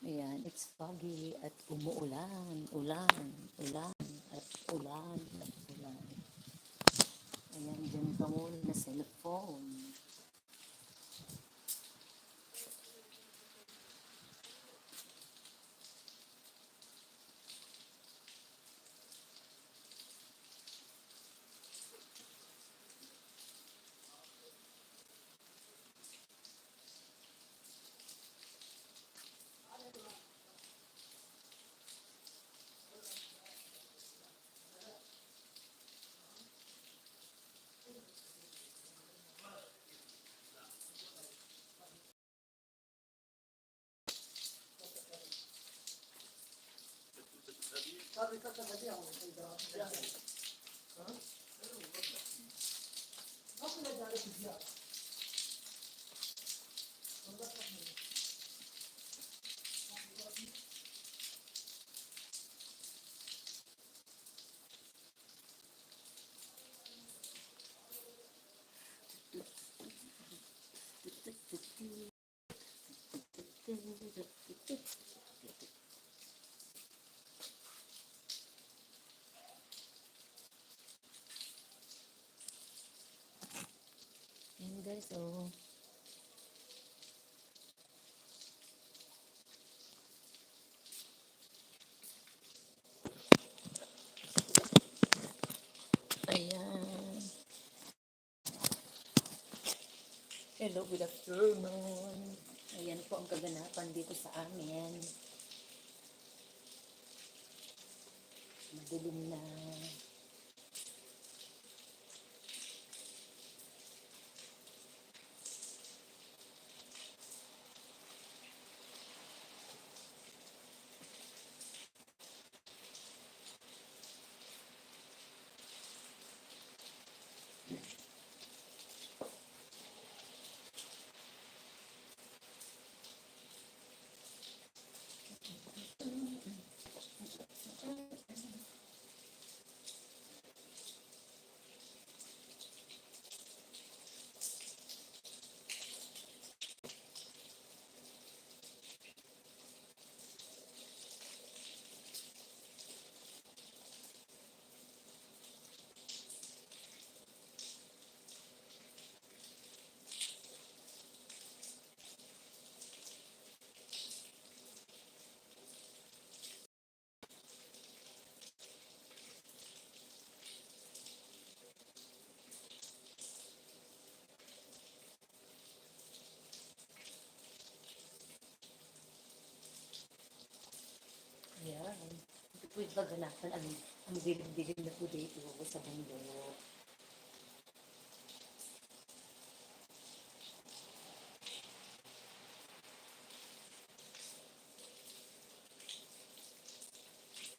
Ayan, it's foggy at umuulan, ulan, ulan, at ulan, at ulan. Ayan, dyan ka muna na cellphone. Ayan guys, oh. Ayan. Hello, good afternoon. Ayan po ang kaganapan dito sa amin. Madilim na. Ayan. Ito po yung kaganapan. Ang dilim-dilim na po dito sa bundok.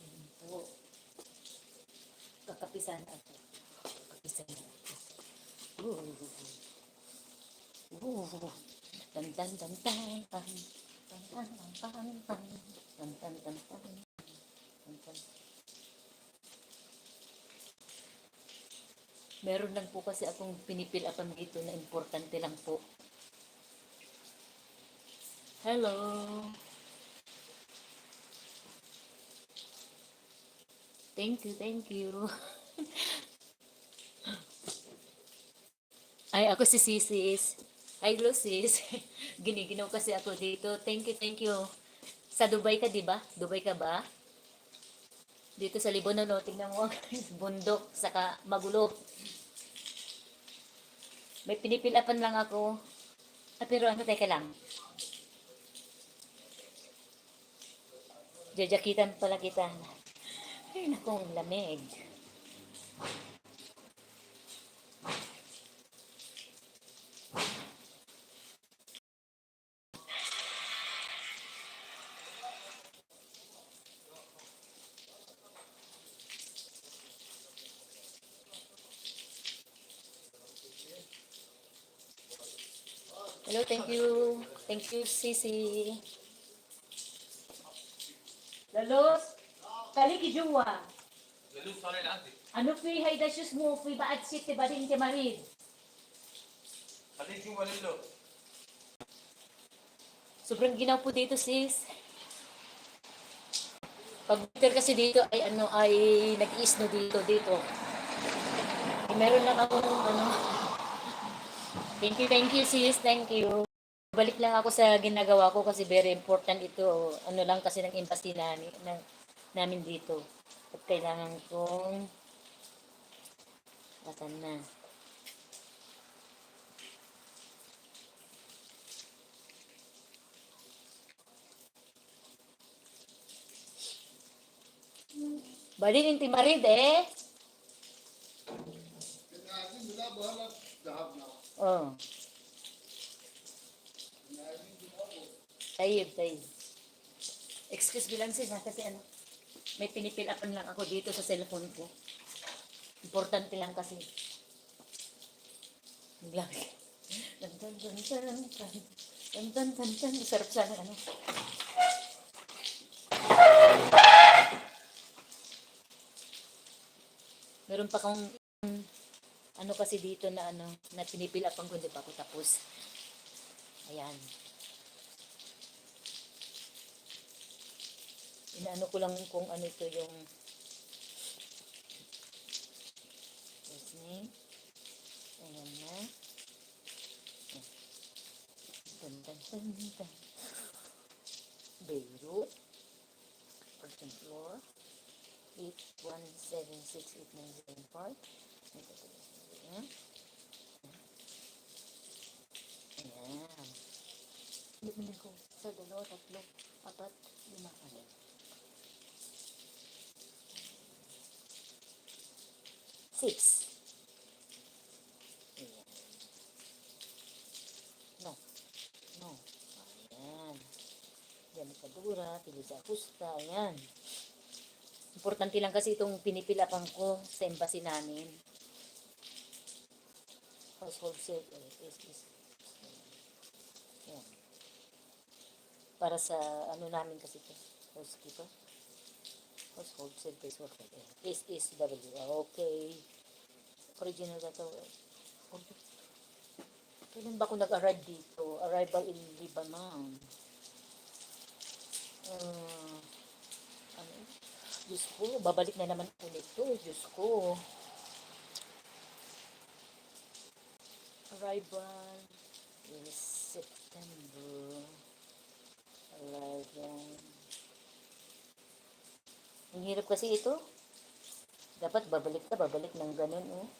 Ayan po. Kakapisan ako. Kakapisan ako. Tan tan tan tan tan tan tan tan tan tan tan tan tan. Meron lang po kasi akong pinipilapan dito na importante lang po. Hello. Thank you, thank you. Ay, ako si Sisis. Hi, hello sis. Giniginaw kasi ako dito. Thank you, thank you. Sa Dubai ka, di ba? Dubai ka ba? Dito sa Libonon, no? Tingnan mo. Bundok, saka magulo. May pinipilapan lang ako. Ah, pero ano, teka lang. Jajakitan pala kita. Ay, naku, lamig. Hello, thank you. Thank you, Sisi. Lalos, kali kijuwa. Lalos, sorry lang. Ano fi hayda shus mo fi baad sit ti bading ti marid. Kali kijuwa lilo. Sobrang ginaw po dito, sis. Pag winter kasi dito ay ano ay nag-i-snow dito. Eh, meron lang akong ano. Thank you sis, thank you. Balik lang ako sa ginagawa ko kasi very important ito. Ano lang kasi ng embassy namin dito. At kailangan kong atan na. Balik yung timarid eh. Oh, tayo. Excuse me lang sis ha, kasi ano, may pinipil upan lang ako dito sa cellphone ko. Importante lang kasi. Biglang. Tan tan tan tan tan. Tan tan tan tan. Sarap sana ano. Meron pa kong ano kasi dito na ano, na pinipil upan ko, hindi pa ako tapos. Ayan. Inaano ko lang kung ano ito yung listening. Ayan na. Tan tan tan tan. Beirut. First floor. 8176894. Ayan. Ayan. Hindi ko sa dalawa, tatlo, apat, lima. Ayan. Six. Ayan. No. No. Ayan. Ganitadura, pili sa akusta. Ayan. Importante lang kasi itong pinipilapan ko sa embassy namin. Household set. Ayan. Para sa ano namin kasi ito. Housekeeper. Household service worker. SSW. Okay. Original data. Kailan ba ako nag-arrive dito? Arrival in Lebanon. Ano? Diyos ko, babalik na naman po nito. Diyos ko. Arrival is September. Arrival. Ang hirap kasi ito. Dapat babalik ng ganun, oh.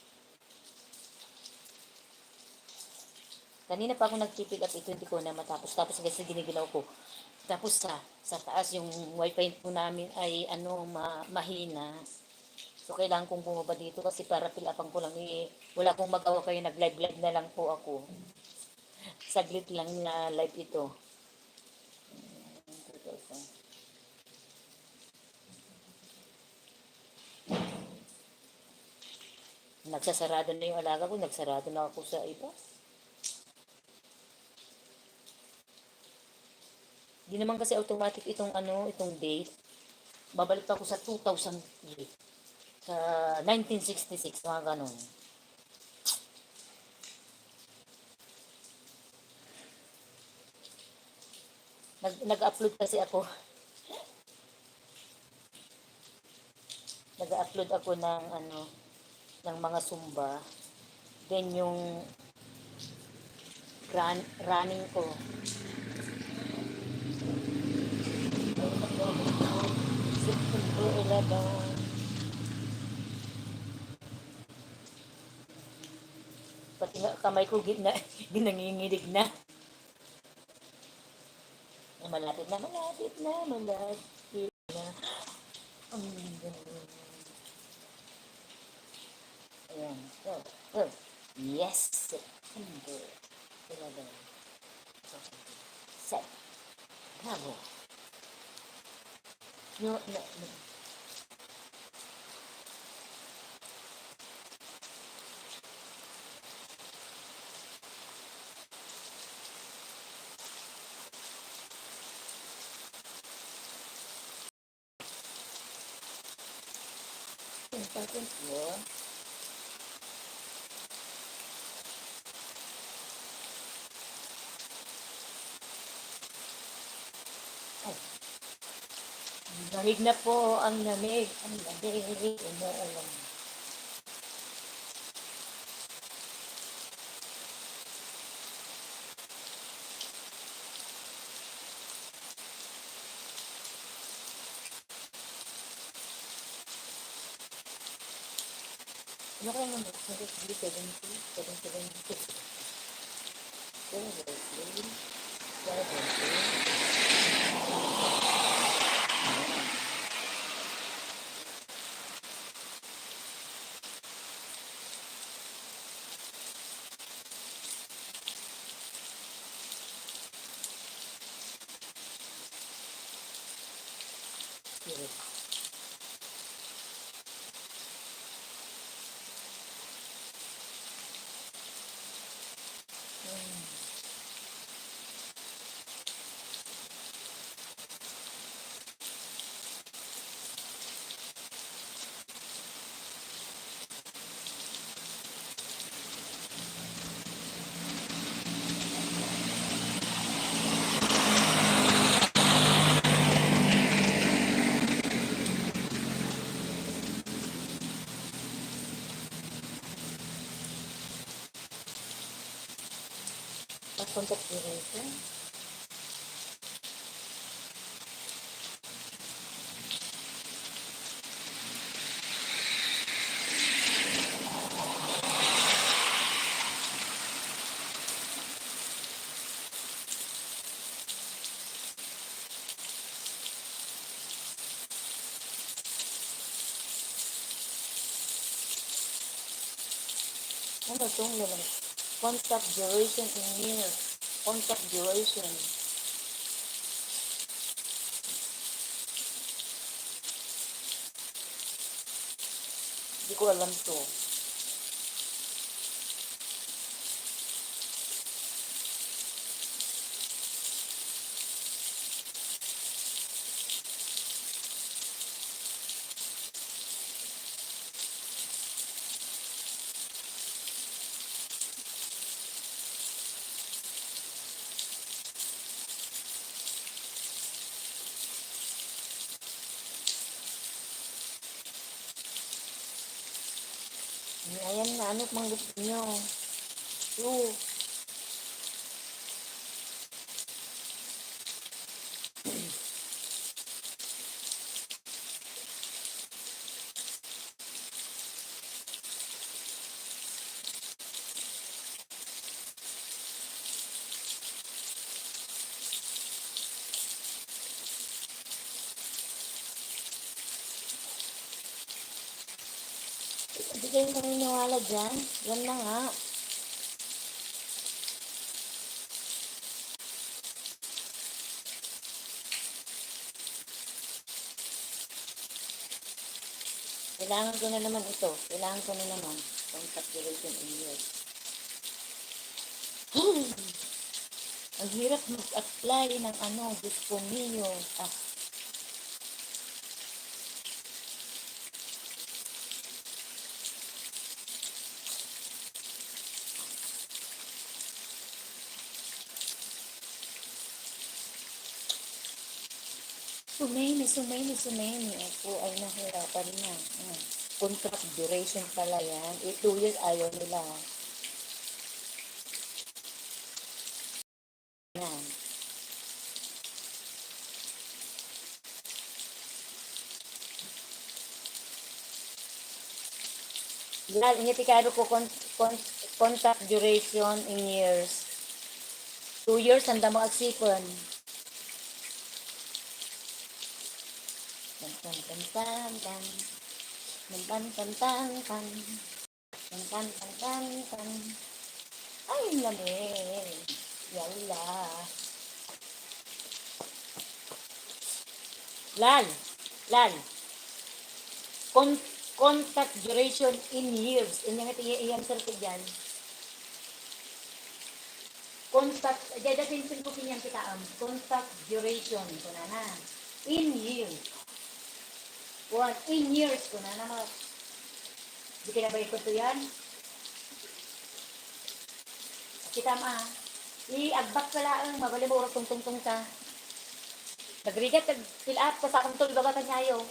Kanina pa ako nag-keep up ito, hindi ko na matapos. Tapos kasi giniginaw ko. Tapos sa taas yung wifi po namin ay ano mahina. So kailangan kong bumaba dito kasi para pilapan ko lang eh. Wala akong magawa kayo nag-live na lang po ako. Saglit lang na live ito. Nagsasarado na yung alaga ko, nagsarado na ako sa iba. Di naman kasi automatic itong ano, itong date. Babalik ako sa 2008. Sa 1966, mga ganun. Nag-upload kasi ako. Nag-upload ako ng ano, ng mga sumba. Then yung running ko. September 11. Pati nga kamay ko ginanginginig na. Malapit na. Ayan. So. Yes. September 11. Set. Bravo. No. Second floor. Lamig na po ang lamig. Ang lamig. Umuulan. Ano kaya naman? 170, 770. 770. 770. Contact duration. Ano itong naman? Contact duration in years. Contact duration. Hindi ko alam to. Ayan na, ano pang gusto nyo? Oo. Hindi kayo naniniwala dyan. Yan na nga. Kailangan ko na naman ito. Kailangan ko na naman. Contact duration in years. Ang hirap mag-apply ng ano, gusto niyo. Ah, sumeni. Ako ay nahirapan na. Contract duration pala yan. 2 years ayaw nila. Yan. Lal, ingiti karo ko contact duration in years. 2 years, handa mo agsipon. Tan tan tan tan tan. Tan tan tan tan. Tan tan tan tan tan. Ay, lamig. Yalla. Lal. Contact duration in years. Inyang ito i-answer ko dyan. Contact, dadating pinpukin yan kita contact duration ko na. In years. In years ko na mga. Di kinabay ko to yan. Kita ma. I-agbak ka lang. Mabali mo tungtong ta. Nagrigat, fill up, kasi akong tuloy babatan niya yun.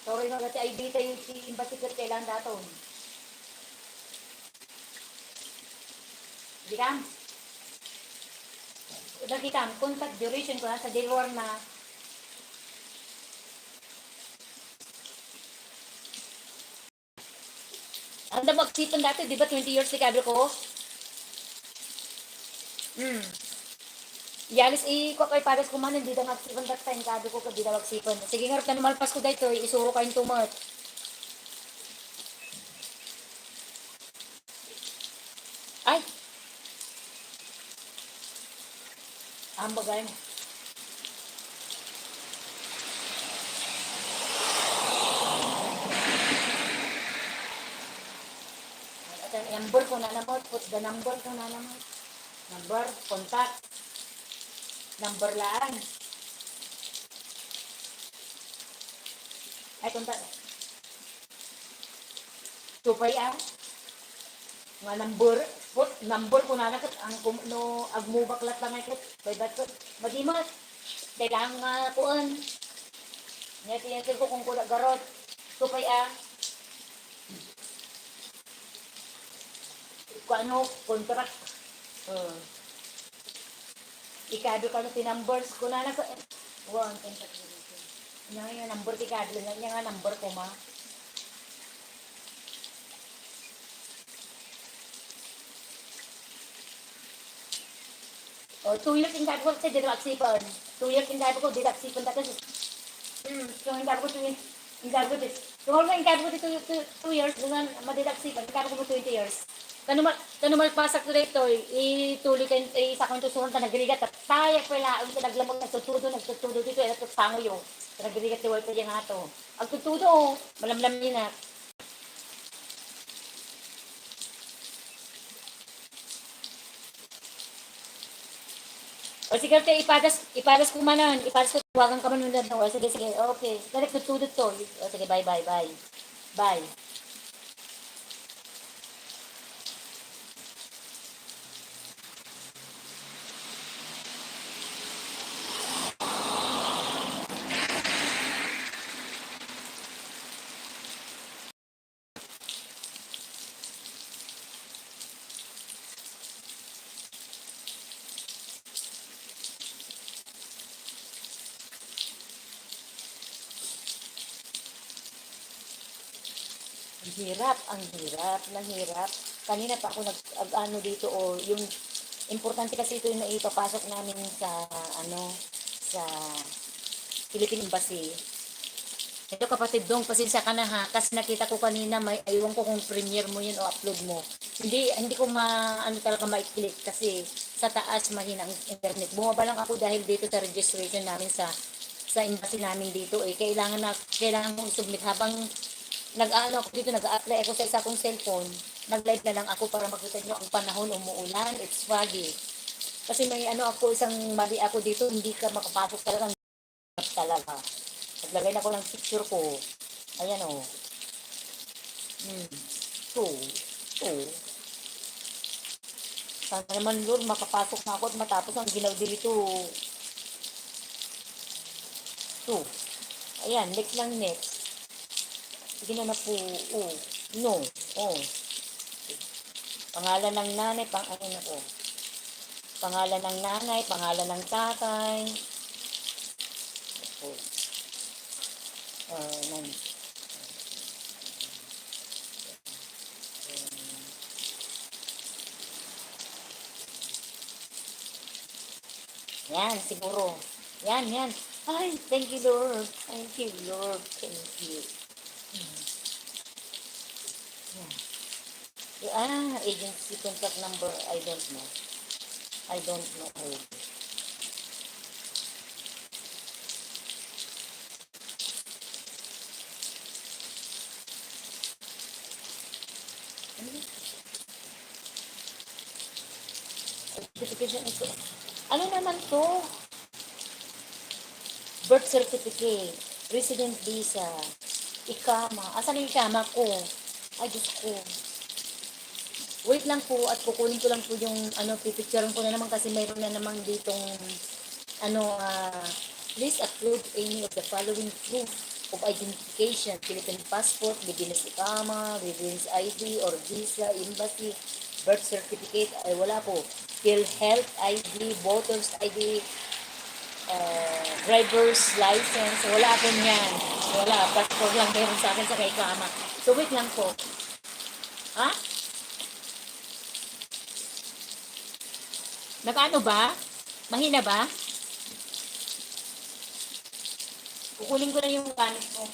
Sorry na kasi ay dito yung si Imbasikat kailangan daton. Di ka? Nakita, contact duration ko na sa Delawar na ang damagsipan dati, di ba 20 years ni kabel ko? Hmm. Yalis ko kay pares ko man, hindi da magsipan that time, kabel ko hindi da magsipan. Sige nga, na malpas ko dito, isuro kayong tumat. Ay! Ang bagay mo. At ang number ko na naman, put the number ko na naman. Number, contact, number lang. Ay, contact. Tupay nga number, put number ko na nakat ang no agmubaklat lang ay kat kay ba't madimat kailangan nga kuan niya tiyasin ko kung kula garot tupay ko ano contract ikado ka no numbers ko na naka one contact niya nga number ikado niya nga number ko ma. Oh, 2 years in Gabi ko kasi dito aksipan. 2 years in Gabi ko dito aksipan dati. So in Gabi ko 2 years. In Gabi ko dito. Kung in Gabi ko dito 2 years, dengan madidaksipan. In Gabi ko 20 years. Kanumal pasak ko dito, ituloy ka, isa ko ito suhon ka nagrigat. Tayo pala, ang naglamag nagtutudo dito, at sango yun. Nagrigat di wala yung ato. Ang tutudo, malamlam niya na. O sige, te, ipadas ko manan. Ipadas ko, tawagan ka man nun. O sige, sige, okay. Direct tutudot to. O sige, bye, bye, bye. Bye. Ang hirap, nahirap. Kanina pa ako ano dito o yung importante kasi ito yung naipapasok namin sa ano sa Philippine Embassy. Ito kapatid dong, pasensya ka na ha, kasi nakita ko kanina, may aywan ko kung premiere mo yun o upload mo. Hindi ko ano talaga ma-click kasi sa taas mahina ang internet. Bumaba lang ako dahil dito sa registration namin sa embassy namin dito kailangan mong submit habang nag-ano ako dito, nag-apply ako sa isa kong cellphone. Nag-live na lang ako para makita nyo ang panahon, umuulan, it's foggy. Kasi may ano ako, isang mali ako dito, hindi ka makapasok talaga. Naglagay na ko ng picture ko. Ayan o. Two. Sana naman Lord, makapasok na ako at matapos ang ginaw dito. Two. Ayan, next lang next. Sige na po. Oh. No. Oh. Pangalan ng nanay, pangalan ng nanay, pangalan ng tatay. Oh. Yan, siguro. Yan. Ay, thank you, Lord. Thank you, Lord. Thank you. Agency contact number, I don't know. Certification ito. Ano naman to? Birth certificate, resident visa, ikama. Asan yung ikama ko? Ay, Diyos ko. Wait lang po at kukunin ko lang po yung pipicturean ko na naman kasi mayroon na naman ditong Please upload any of the following proof of identification: Philippine passport, business ikama, business ID or visa, embassy, birth certificate. Ay, wala po. PhilHealth ID, voters ID, driver's license. Wala po niyan. Wala. Passport lang meron sa akin sa kay kama. So, wait lang po. Ha? Nakaano ba? Mahina ba? Kukunin ko na yung gamit ko.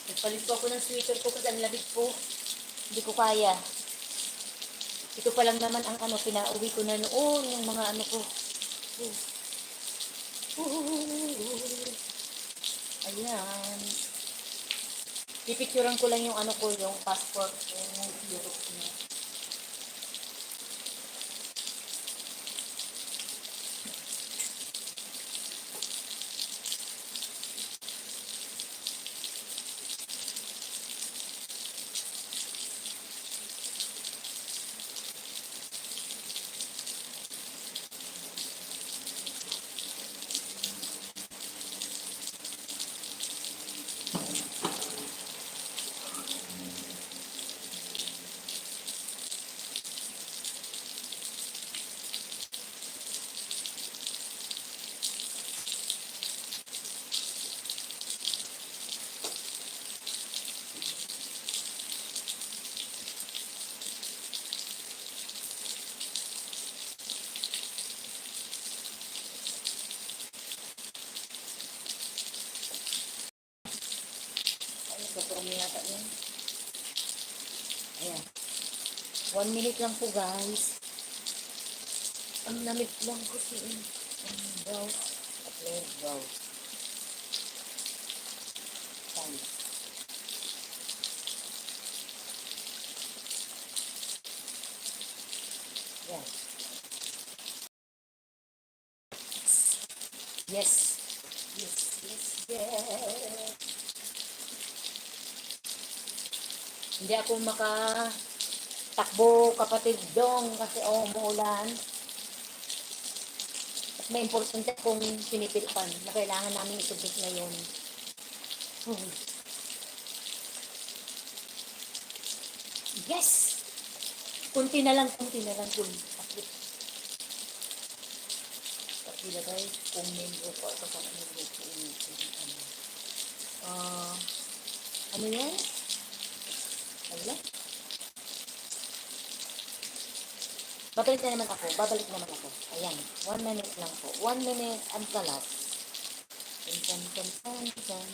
Nagpalit po ako ng sweater ko kasi ang lamig po. Hindi ko kaya. Ito pa lang naman ang pinauwi ko na noon, yung mga ko. Ayan. Pipicturean ko lang yung ko, yung passport, yung Europe niya. Pagpapurami yata yan. Ayan. 1 minute lang po, guys. Ang lamig lang kasi. Browse. Upload browse. Time. Yan. Yes. Yes, yes, yes. Hindi ako makatakbo, kapatid dong, kasi umuulan. At may importante akong pinipilipan na kailangan namin isubmit ngayon. Yes! Kunti na lang kung ilagay kung member ko ako sa kanila ko ano yan? Wala. Babalik na naman ako. Babalik naman ako. Ayan. 1 minute lang po. 1 minute ang kalat. Tan.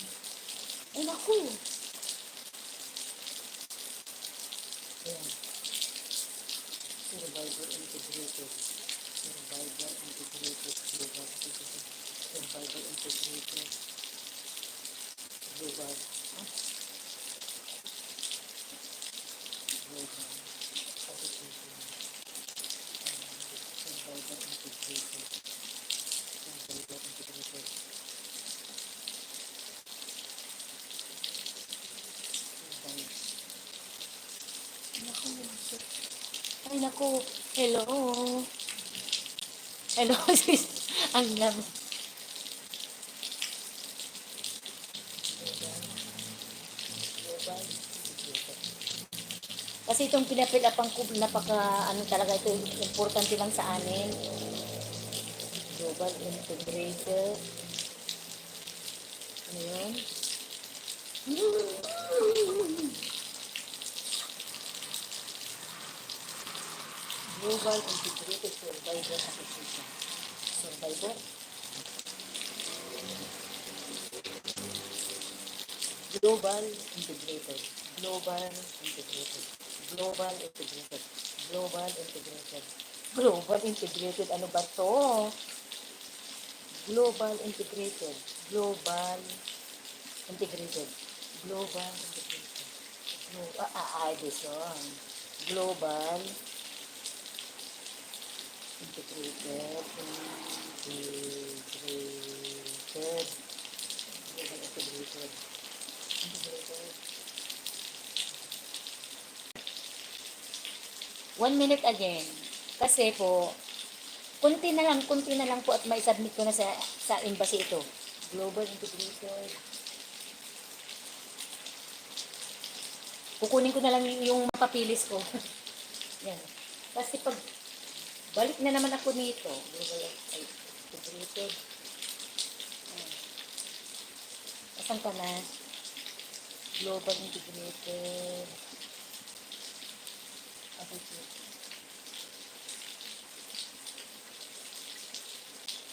Ay, naku. Ayan. Survivor integrated. Survivor integrated. Survivor integrated. Global. Ah, global. Application. Survivor integrated. Survivor integrated. Survivor. Naku. Ay, naku. Hello. Hello, sis. Ang lam. Kasi itong pinapilapan ko, napaka, ano talaga ito, importante lang sa amin. Global integrated. Ano yun? Global integrated survivor application. Survivor. Global integrated. Global integrated. Global integrated. Global integrated. Global integrated. Ano ba to? Global integrated. Global integrated. Global integrated. This one. Global integrated. Integrated. Global integrated. Integrated. 1 minute again. Kasi po, kunti na lang po at may submit ko na sa embassy ito. Global integrated. Kukunin ko na lang yung mapapilis ko. Yan. Kasi pag balik na naman ako nito, global integrated. Asan ka na? Global integrated.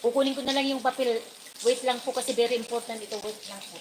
Kukunin ko na lang yung papel. Wait lang po kasi very important ito. Wait lang po.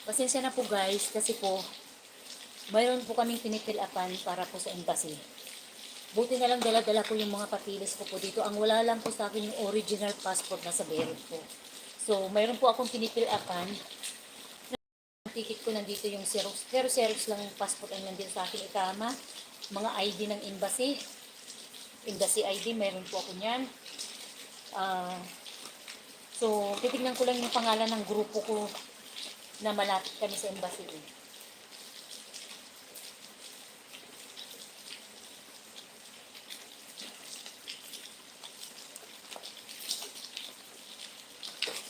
Pasensya na po guys kasi po mayroon po kaming pinipilapan para po sa embassy. Buti na lang dala-dala ko yung mga papilis ko po dito. Ang wala lang po sa akin yung original passport na sa Beirut po. So, mayroon po akong pinipilapan. Ang ticket ko nandito yung Xerox. Pero Xerox lang yung passport ang nandito sa akin ikama. Mga ID ng embassy. Embassy ID, mayroon po ako niyan. So, titignan ko lang yung pangalan ng grupo ko na malapit kami sa embassy.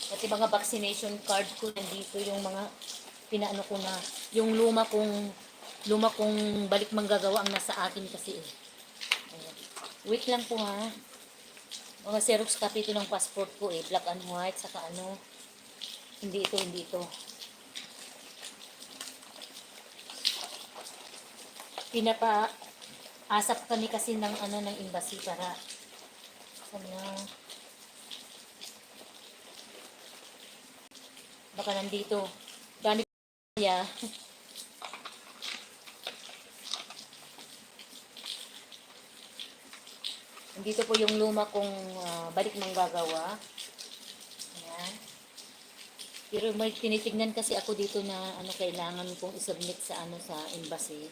Pati mga vaccination card ko nandito yung mga pinaano ko na yung luma kong balik manggagawa ang nasa akin kasi eh. Ayan. Wait lang po ha. Mga Xerox copy ito ng passport ko eh. Black and white saka ano. Hindi ito. Asap kami kasi ng embassy para baka Yeah. Dito po yung luma kong balik manggagawa. Ayan. Pero may tinitignan kasi ako dito na ano kailangan kong isubmit sa ano sa embassy.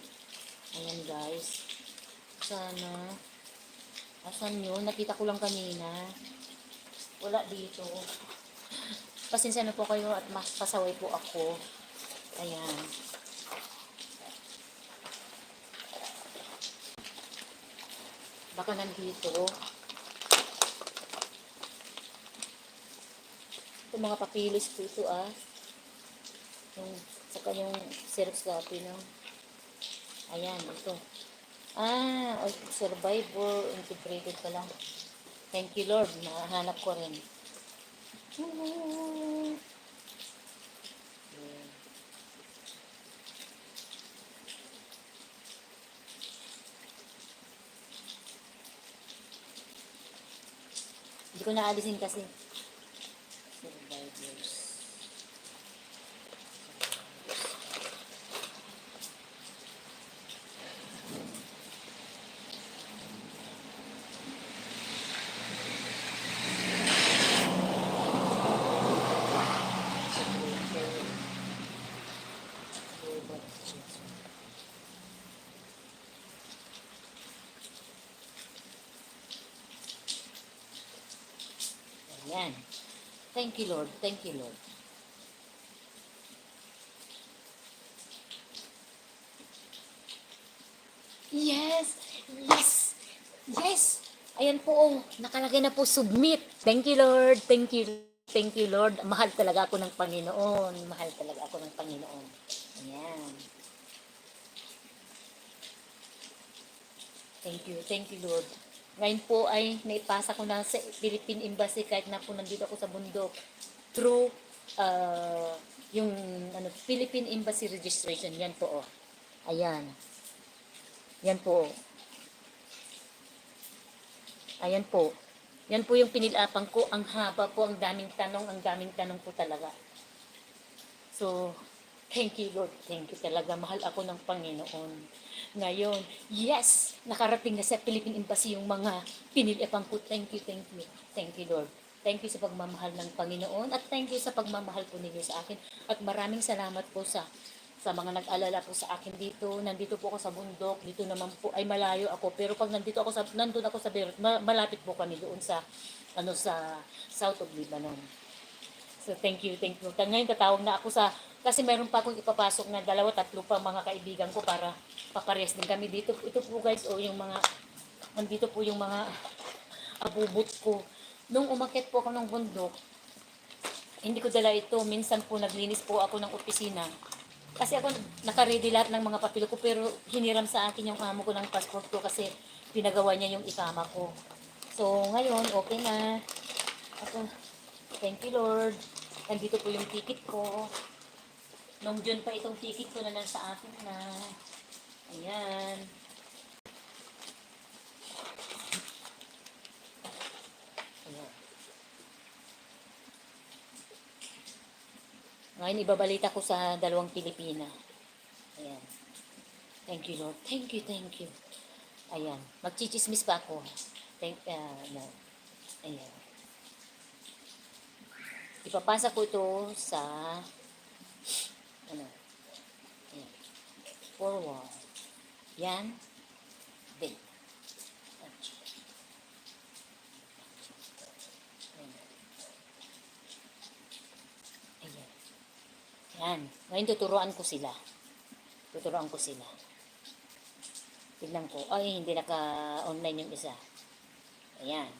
Ayan guys. Sana. Asan yun? Nakita ko lang kanina. Wala dito. Pasensya na po kayo at mas pasaway po ako. Ayan. Baka nandito. Ito mga papilis po ito Yung, saka yung Xerox copy no. Ayan, ito. Survivor integrated pala. Thank you Lord, nahanap ko rin. Hindi ko naalisin kasi. Survivors. Ayan. Thank you, Lord. Thank you, Lord. Yes! Yes! Yes! Ayan po, nakalagay na po, submit. Thank you, Lord. Thank you. Thank you, Lord. Mahal talaga ako ng Panginoon. Mahal talaga ako ng Panginoon. Ayan. Thank you, Lord. Ngayon po ay naipasa ko na sa Philippine Embassy kahit na po nandito ako sa bundok through yung Philippine Embassy registration. Yan po Ayan. Yan po. Ayan po. Yan po yung pinilapan ko. Ang haba po, ang daming tanong po talaga. So, thank you Lord. Thank you talaga. Mahal ako ng Panginoon. Ngayon, yes! Nakarating na sa Philippine Embassy yung mga pinilapan ko. Thank you, thank you. Thank you Lord. Thank you sa pagmamahal ng Panginoon at thank you sa pagmamahal po ninyo sa akin. At maraming salamat po sa mga nag-alala po sa akin dito. Nandito po ako sa bundok. Dito naman po ay malayo ako. Pero pag nandun ako sa Beirut, malapit po kami doon sa sa South of Lebanon. So thank you, thank you. Ngayon tatawag na ako kasi meron pa akong ipapasok na 2-3 pa mga kaibigan ko para paparehas din kami dito. Ito po guys, nandito po yung mga abubot ko. Nung umakyat po ako ng bundok, hindi ko dala ito. Minsan po naglinis po ako ng opisina. Kasi ako naka-ready lahat ng mga papel ko pero hiniram sa akin yung amo ko ng passport ko kasi pinagawa niya yung ikama ko. So ngayon, okay na. Thank you Lord. Nandito po yung ticket ko. Nung June pa itong ticket ko na nasa akin na. Ayan. Ayan. Ngayon ibabalita ko sa 2 Pilipina. Ayan. Thank you Lord. Thank you, thank you. Ayan. Magchichismis pa ako. No. Ayan. Ipapasa ko ito sa ayan. Forward. Yan. Then. Ayan. Yan. Ngayon tuturuan ko sila. Tignan ko. Ay, hindi naka-online yung isa. Ayan.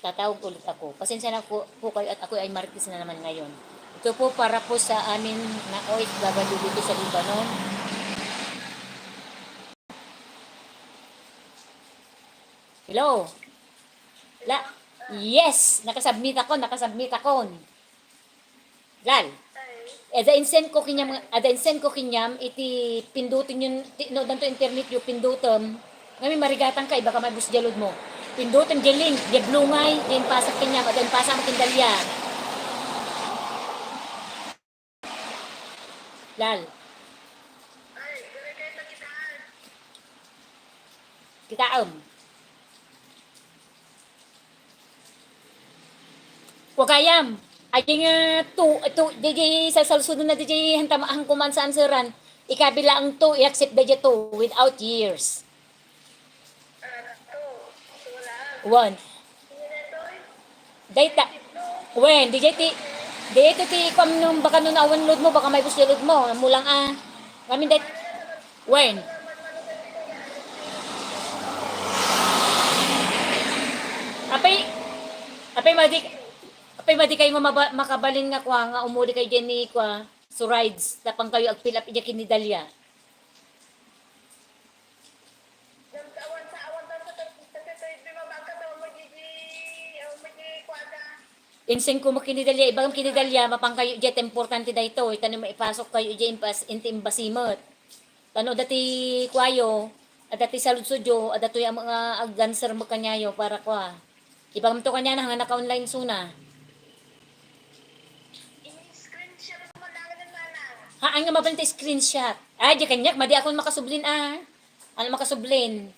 Tatawag ulit ako. Pasensya na po kayo at ako ay marites na naman ngayon. Ito po para po sa amin na OFW dito sa Lebanon. Hello? Yes! Nakasubmit ako. Lal. Ada-insend ko kinyam, iti pindutin yun, no, danto internet yung pindutom. Ngayon marigatan ka, baka may busjalod mo. Pindutin yung link, yung blungay, yung pasak kinyam, at yung pasak makindalya. Lal, Ay, gano'n kayo pagitaan. kitaom. Wakayam. Ay nga tu DJ sa salsunod na DJ hantamahang kuman sa anseran. Ikabila ang to i-accept DJ to without years. To. So, wala. One. Hindi na to eh. Data. Titlo. When DJ ti dito ti kam nung baka nung awan load mo baka may busilod mo mulang kami dat when apay apay madi kayo makabalin nga kwa nga umuli kay Jenny kwa so rides tapang kayo agpilap iya kinidalya. Awan sa awan sa tatoy bimabangka to kwada. Insing ko makinidalya ibang kinidalya mapang kayo jet importante da ito itanim maipasok kayo jet impas inti imbasimot. Tano dati kwayo at dati saludsudyo at dati ang mga agdanser mo kanyayo para kwa. Ibang to kanya na nga naka-online suna. Ini-screenshot mo lang ng manang. Ha, ang nga mabalita screenshot. Ay, di kanyak, madi ako makasublin Ano makasublin?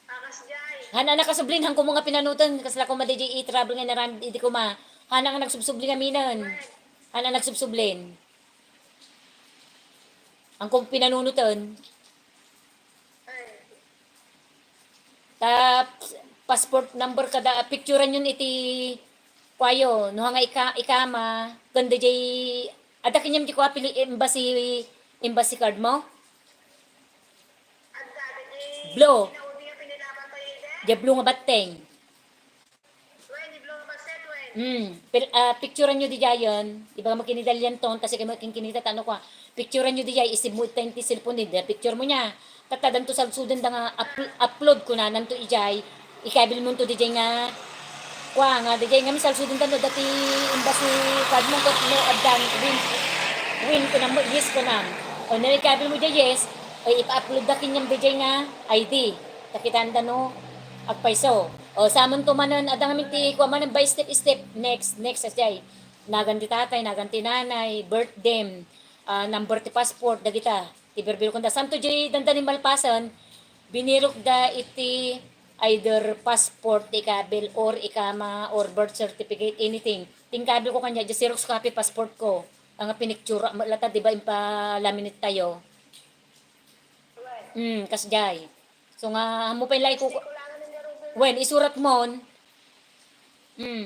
Akas jay. Hana nakasublin, hang ko mga pinanutan. Kasi ako madi i-travel nga naran, hindi ko ma. Hana nga nagsubsublin nga minan. Hana nagsubsublin. Ang ko pinanunutan. Ay. Ta passport number kada picturean yun iti kwayo no nga ikama ganda jay ada kanyam di ko apili embassy card mo Anda di. blue Inaudi nga pinilaban tayo ide. di blue nga batteng Wen, di blow pa set wen. picturean nyo di jayon iba makinidalyan ton kasi kayo makinkinita tano ko picturean nyo di jay isimut tayo ti cellphone ni picture mo niya tatadan to sa sudan da nga upload ko na nanto ijay ikabil mo to di jay nga kwa nga DJ nga misal sudin tando dati imbasi kad mo kat mo adan win ko na mo yes ko na o na ikabil mo DJ yes ay ipa-upload da kinyang DJ nga ID takitan no agpaiso o samon to manon adang minti ko man by step next asay naganti tatay naganti nanay birthday number ti passport dagita tiberbel kun da santo jay dandanin malpasan binirok da iti either passport ikabil or ikama or birth certificate anything tingkabil ko kanya just xerox copy passport ko ang pinicture lata di ba impa laminate tayo Wen. kasjay so nga mo pa ilay ko Kulangan ng garugol. when isurat mo Oy.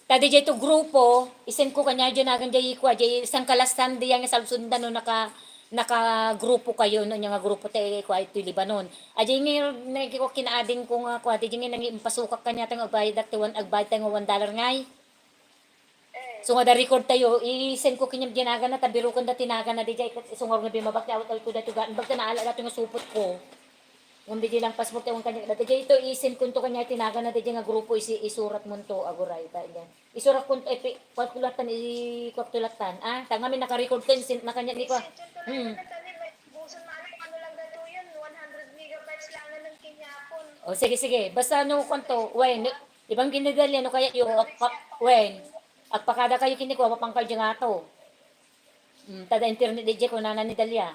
tadi jay to grupo isen ko kanya dyan agan jay ko jay isang kalasan di yang salsundan no naka grupo kayo no nga grupo te ko ito Libanon. Ajay nga ko kinaading ko nga ko ati nga nang impasukak kanya tang agbayad at agbayad tang $1 ngay. Eh. So nga da record tayo i-send ko kinyam ginaga na tabiro ko da tinaga na dijay sungor nga bimabak awat ko da tugan bagta na ala dato nga supot ko. Yung dijay lang passport yung kanya da dijay ito i-send ko to kanya tinaga na dijay nga grupo isurat mo to agoray ta yan. Isurat ko patulatan ikwatulatan tanga mi naka-record kan na kanya ni ko. Busan manang ano lang dato yan, 100 megabytes lang ng kinyapon. O sige basta no kwanto when ibang ginidalya no kaya yung when agpakada kayo kinikuha mapangkal dyan nga to. Tada internet DJ ko na ni Dalia.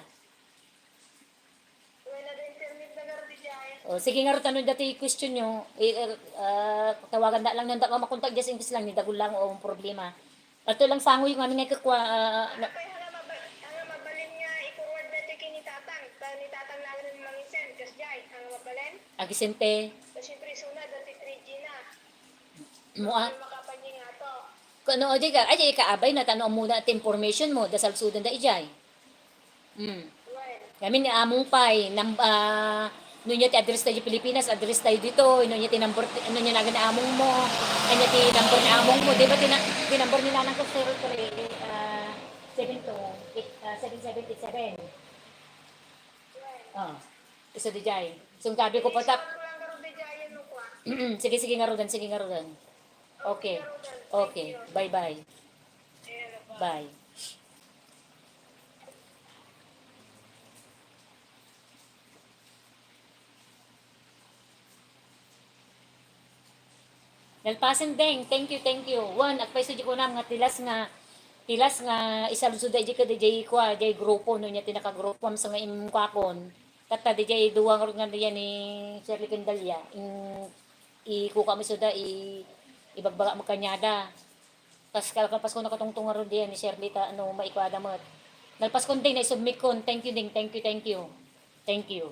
Wala na internet na garo di jay. O sige nga ro tanong dati question nyo. Tawagan na lang nang makontak dyan sa lang ni Dagul lang o problema. Ato lang sangoy nga nga kakwa Kaya hanga mabalin nga i-forward na ti ni tatang. Ni tatang lang ng mga send kas jay. Hanga mabalin. agisente Kasi siyempre suna dati 3G na. mo Ay makapanyi nga to. kano o ka ay kaabay na tanong muna at information mo dasal sudan da ijay. Well, Kami ni among pay nunya ti address tayo Pilipinas, address tayo dito, nunya ti number nunya na gani among mo, kanya ti number ni among mo, di ba ti number ni nanang ko 7787. Ah, isa di jay. So gabi ko pa tap. lang garo di jay no kwa. Sige nga rodan. Okay. Okay. Bye. Bye. Nalpasan deng, thank you. One, agpay sa ko na mga tilas nga Tilas nga isalusod da ka DJ ko DJ grupo no nya tinaka-grupo am sa nga imong kakon. Kata DJ duwa nga diyan ni Shirley Kendalya. Ikuka mo suda ibagbaga mo kanyada. Tas kalpas ko nakatungtong ron diyan ni Shirley ta ano maikwada mo. Nalpas kon ding na submit kon. Thank you ding. Thank you, thank you. Thank you.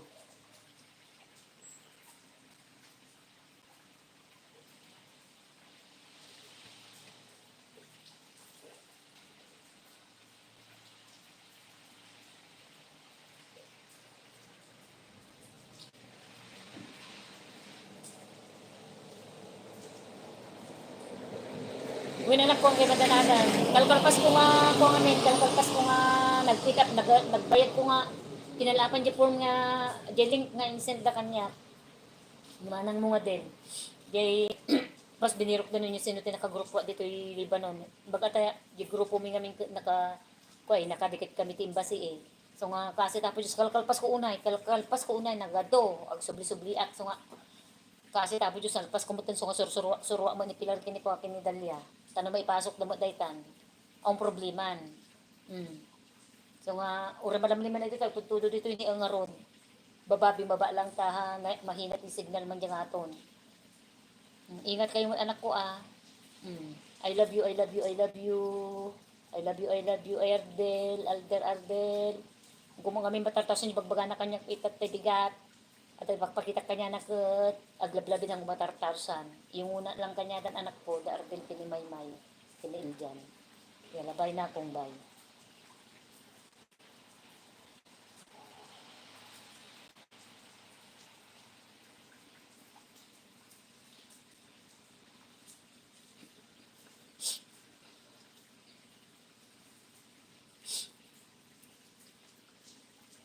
Wala na ko ang kay madanagan. Kalkalpas ko nga ko nga net, kalkalpas ko nga nag-pick up, nagbayad ko nga kinalapan di form nga di link nga insend na kanya. Manang mo nga din. Di mas binirok na ninyo sino tinakagrupo dito yung Lebanon. Baga tayo, di grupo mi nga nakadikit kami ti embassy eh. So nga kasi tapos just kalkalpas ko unay nagado ag subli-subliak so nga kasi tapos just kalpas kumutan so nga surwa mo ni Pilar kini ko kini Dalia. Tano maipasok na mo daytan. Ang probleman. Mm. So nga ura malam liman ito tutudo dito ni ang ngaron. Bababi baba lang taha mahina ti signal man jang aton. Ingat kayo mga anak ko ah. I love you, I love you, I love you. I love you, I love you, Ardel. Kung mga may matartasan yung bagbaga na kanyang itat bigat. At ay magpakita kanya na kat aglablabin ang matartasan. Yung una lang kanya dan anak ko, da Ardel Pinimaymay, Piniiljan. Kaya labay na akong bay.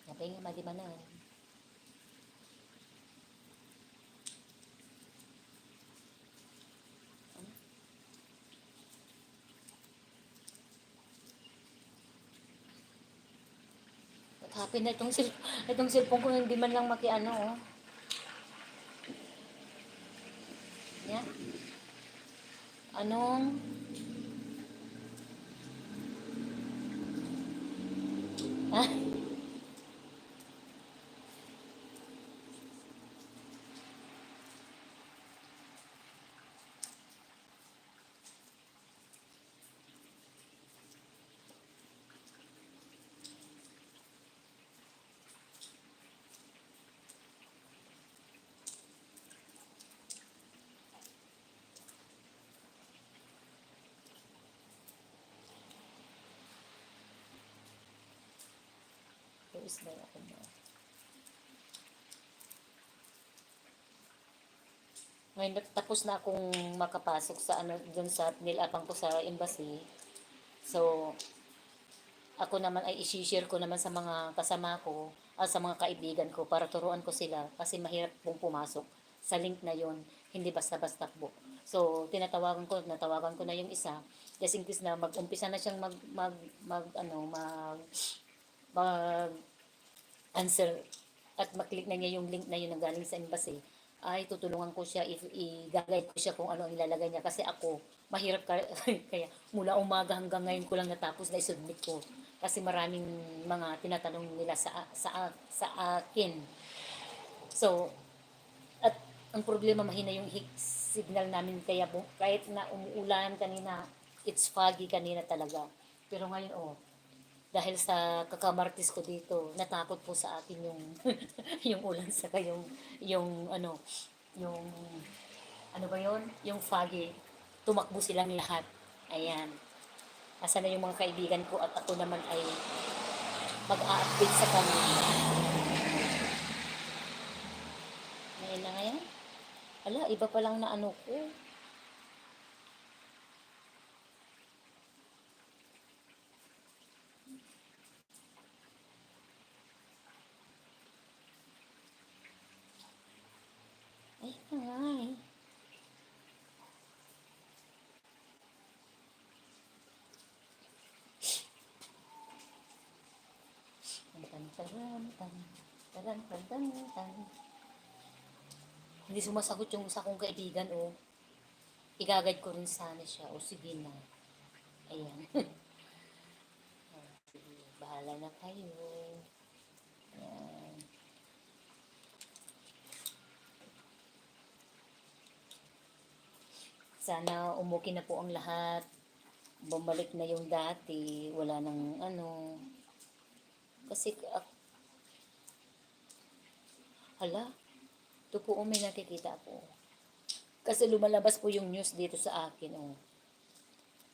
Labay nga madimanan. Happy na itong cellphone ko hindi man lang makiano oh. Yan. Anong ah, is na ako na. Ngayon tapos na akong makapasok sa ano dun sa nilapang ko sa embassy. So ako naman ay i-share ko naman sa mga kasama ko sa mga kaibigan ko para turuan ko sila kasi mahirap pong pumasok sa link na yon hindi basta-basta po. So natawagan ko na yung isa just in case na mag-umpisa na siyang mag answer at maklik na niya yung link na yun na galing sa embassy, ay tutulungan ko siya, i-guide ko siya kung ano ang ilalagay niya. Kasi ako, mahirap kaya mula umaga hanggang ngayon ko lang natapos na i-submit ko. Kasi maraming mga tinatanong nila sa akin. So, at ang problema mahina yung signal namin kaya kahit na umuulan kanina, it's foggy kanina talaga. Pero ngayon, dahil sa kakamartis ko dito, natakot po sa akin yung yung ulan saka yung ano ba yon yung foggy. Tumakbo silang lahat. Ayan. Asa na yung mga kaibigan ko at ako naman ay mag-a-update sa kanila. Ngayon na ngayon. Ala, iba pa lang na ano ko. Ay, ay. Tan. Hindi sumasagot yung isa kong kaibigan, Igagad ko rin sana siya. Sige na. Ayan. bahala na kayo. Yan. Sana umuki na po ang lahat. Bumalik na yung dati. Wala nang ano. Kasi, hala, ito po may nakikita po. Kasi lumalabas po yung news dito sa akin. Oh.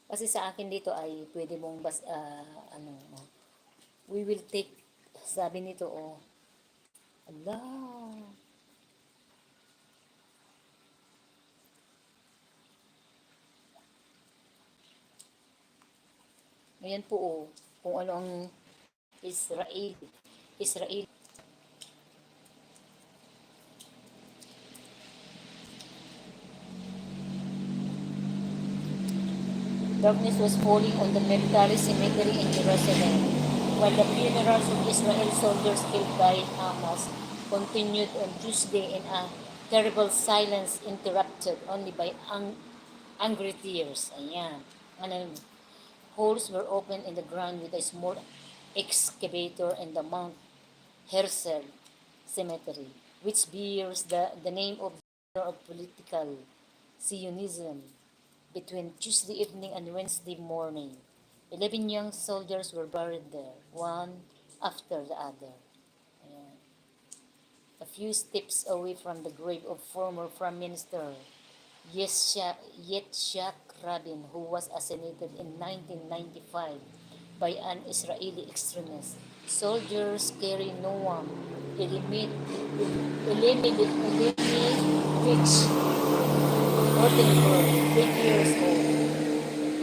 Kasi sa akin dito ay pwede mong we will take, sabi nito, oh. Ala. Ayan po, oh. Kung ano ang Israel. Darkness was falling on the military cemetery in Jerusalem, while the funerals of Israeli soldiers killed by Hamas continued on Tuesday in a terrible silence interrupted only by angry tears. Ayan. Ano, holes were opened in the ground with a small excavator in the Mount Herzl Cemetery, which bears the name of political Zionism. Between Tuesday evening and Wednesday morning, 11 young soldiers were buried there, one after the other. Ayan. A few steps away from the grave of former Prime Minister Yitzhak Rabin, who was assassinated in 1995 by an Israeli extremist. Soldiers carry Noam Elimelech Rothenberg, 8 years old,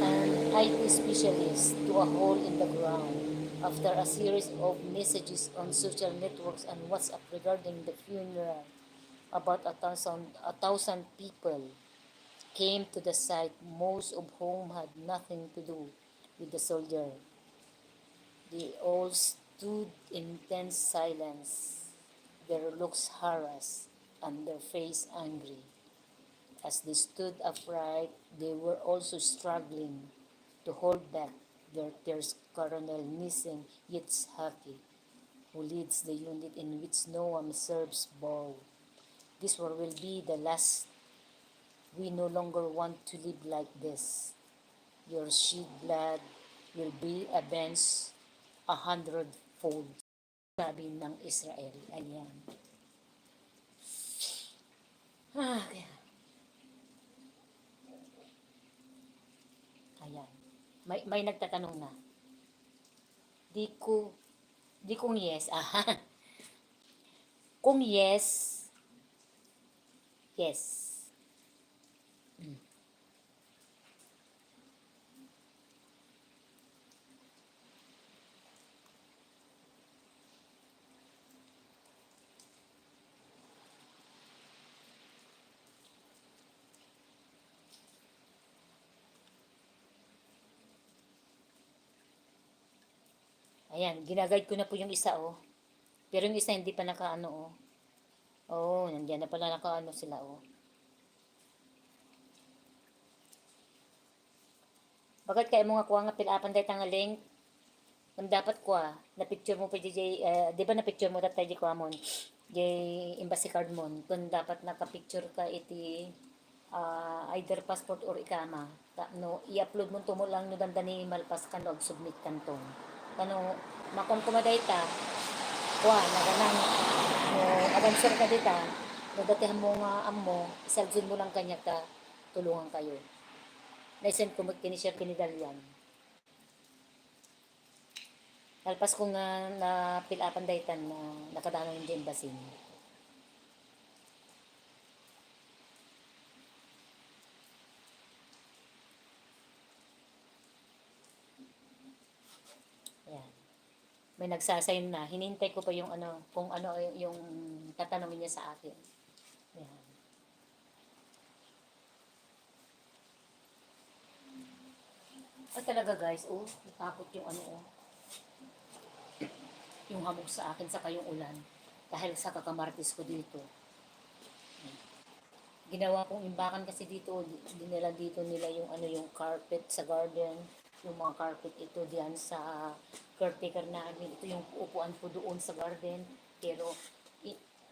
an IT specialist, to a hole in the ground after a series of messages on social networks and WhatsApp regarding the funeral. About a thousand people came to the site, most of whom had nothing to do with the soldier. They all stood in tense silence, their looks harassed and their face angry. As they stood upright, they were also struggling to hold back their tears. Colonel Nissen Yitzhaki, who leads the unit in which Noam serves, bowed. This will be the last. We no longer want to live like this. Your shed blood will be avenged 100-fold. Sabi ng Israel. Ayan. Kaya. Ayan. May nagtatanong na. Di kung yes. Aha. Kung yes, yes. Ayan, ginaguide ko na po yung isa, oh. Pero yung isa hindi pa nakaano, oh. Oh, nandiyan na pala nakaano sila, oh. Bakit kaya mo nga kuha nga pilapan dahil nga link? Kung dapat kuha, na picture mo pa DJ, di ba na picture mo datay di kuha mo? Embassy card mo. Kung dapat naka-picture ka iti either passport or ikama. No, i-upload mo tumo lang no dandani malpas kan og submit kanton. Kano makom kumaday ta. Kuha na ganang no avansor ka dita. No datihan mo nga ammo, isalzon mo lang kanya ta tulungan kayo. Na-send ko mag-kinishare kinidalyan. Talpas ko nga na pilapan daytan na nakadano yung embassy. Ayan. May nagsasayin na. Hinintay ko pa yung ano, kung ano yung tatanungin niya sa akin. Ayan. Talaga guys, oh, natakot yung ano, oh. Yung hamog sa akin sa kayong ulan. Dahil sa kakamartis ko dito. Ginawa kong imbakan kasi dito, dinala dito nila yung ano yung carpet sa garden. yung mga carpet ito diyan sa caretaker namin. Ito yung upuan ko doon sa garden. Pero,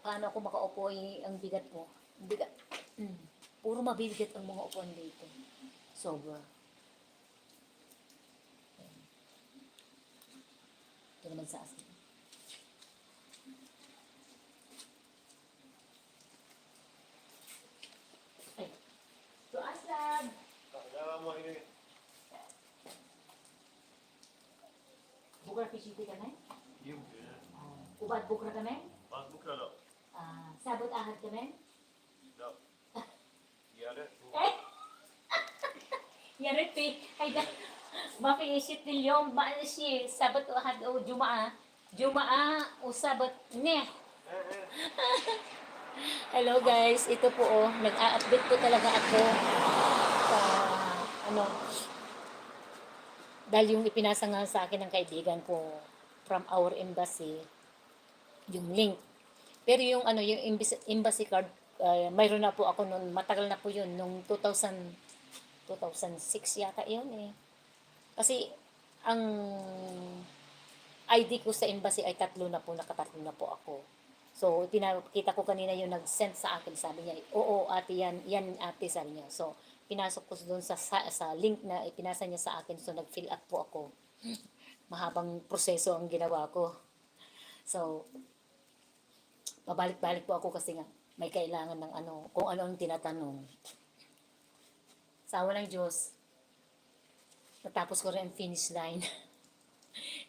paano ako makaupo ang bigat mo? Ang bigat. Mm. Puro mabibigat ang mga upuan dito. Sobra. Ito naman sa asin. Ay. So, asab! Bukra pisiti ka na? Ubad bukra ka na? Sabot ahad ka na? Eh! Yarit pi. Ay da. Mapiisit nilyong si sabat o ahad o jumaa. Jumaa o sabat ne. Hello guys, ito po oh, nag-a-update po talaga ako sa ano, dahil yung ipinasa nga sa akin ng kaibigan ko from our embassy, yung link. Pero yung ano, yung embassy card, mayroon na po ako noon, matagal na po yun, nung 2006 yata yun eh. Kasi ang ID ko sa embassy ay nakatatlo na po ako. So, pinakita ko kanina yung nag-send sa akin, sabi niya, oo ate yan ate, sabi niya. So, pinasok ko doon sa link na ipinasa niya sa akin, so nag-fill up po ako. Mahabang proseso ang ginawa ko. So, pabalik-balik po ako kasi nga, may kailangan ng ano, kung ano ang tinatanong. Sa awa ng Diyos, natapos ko rin ang finish line.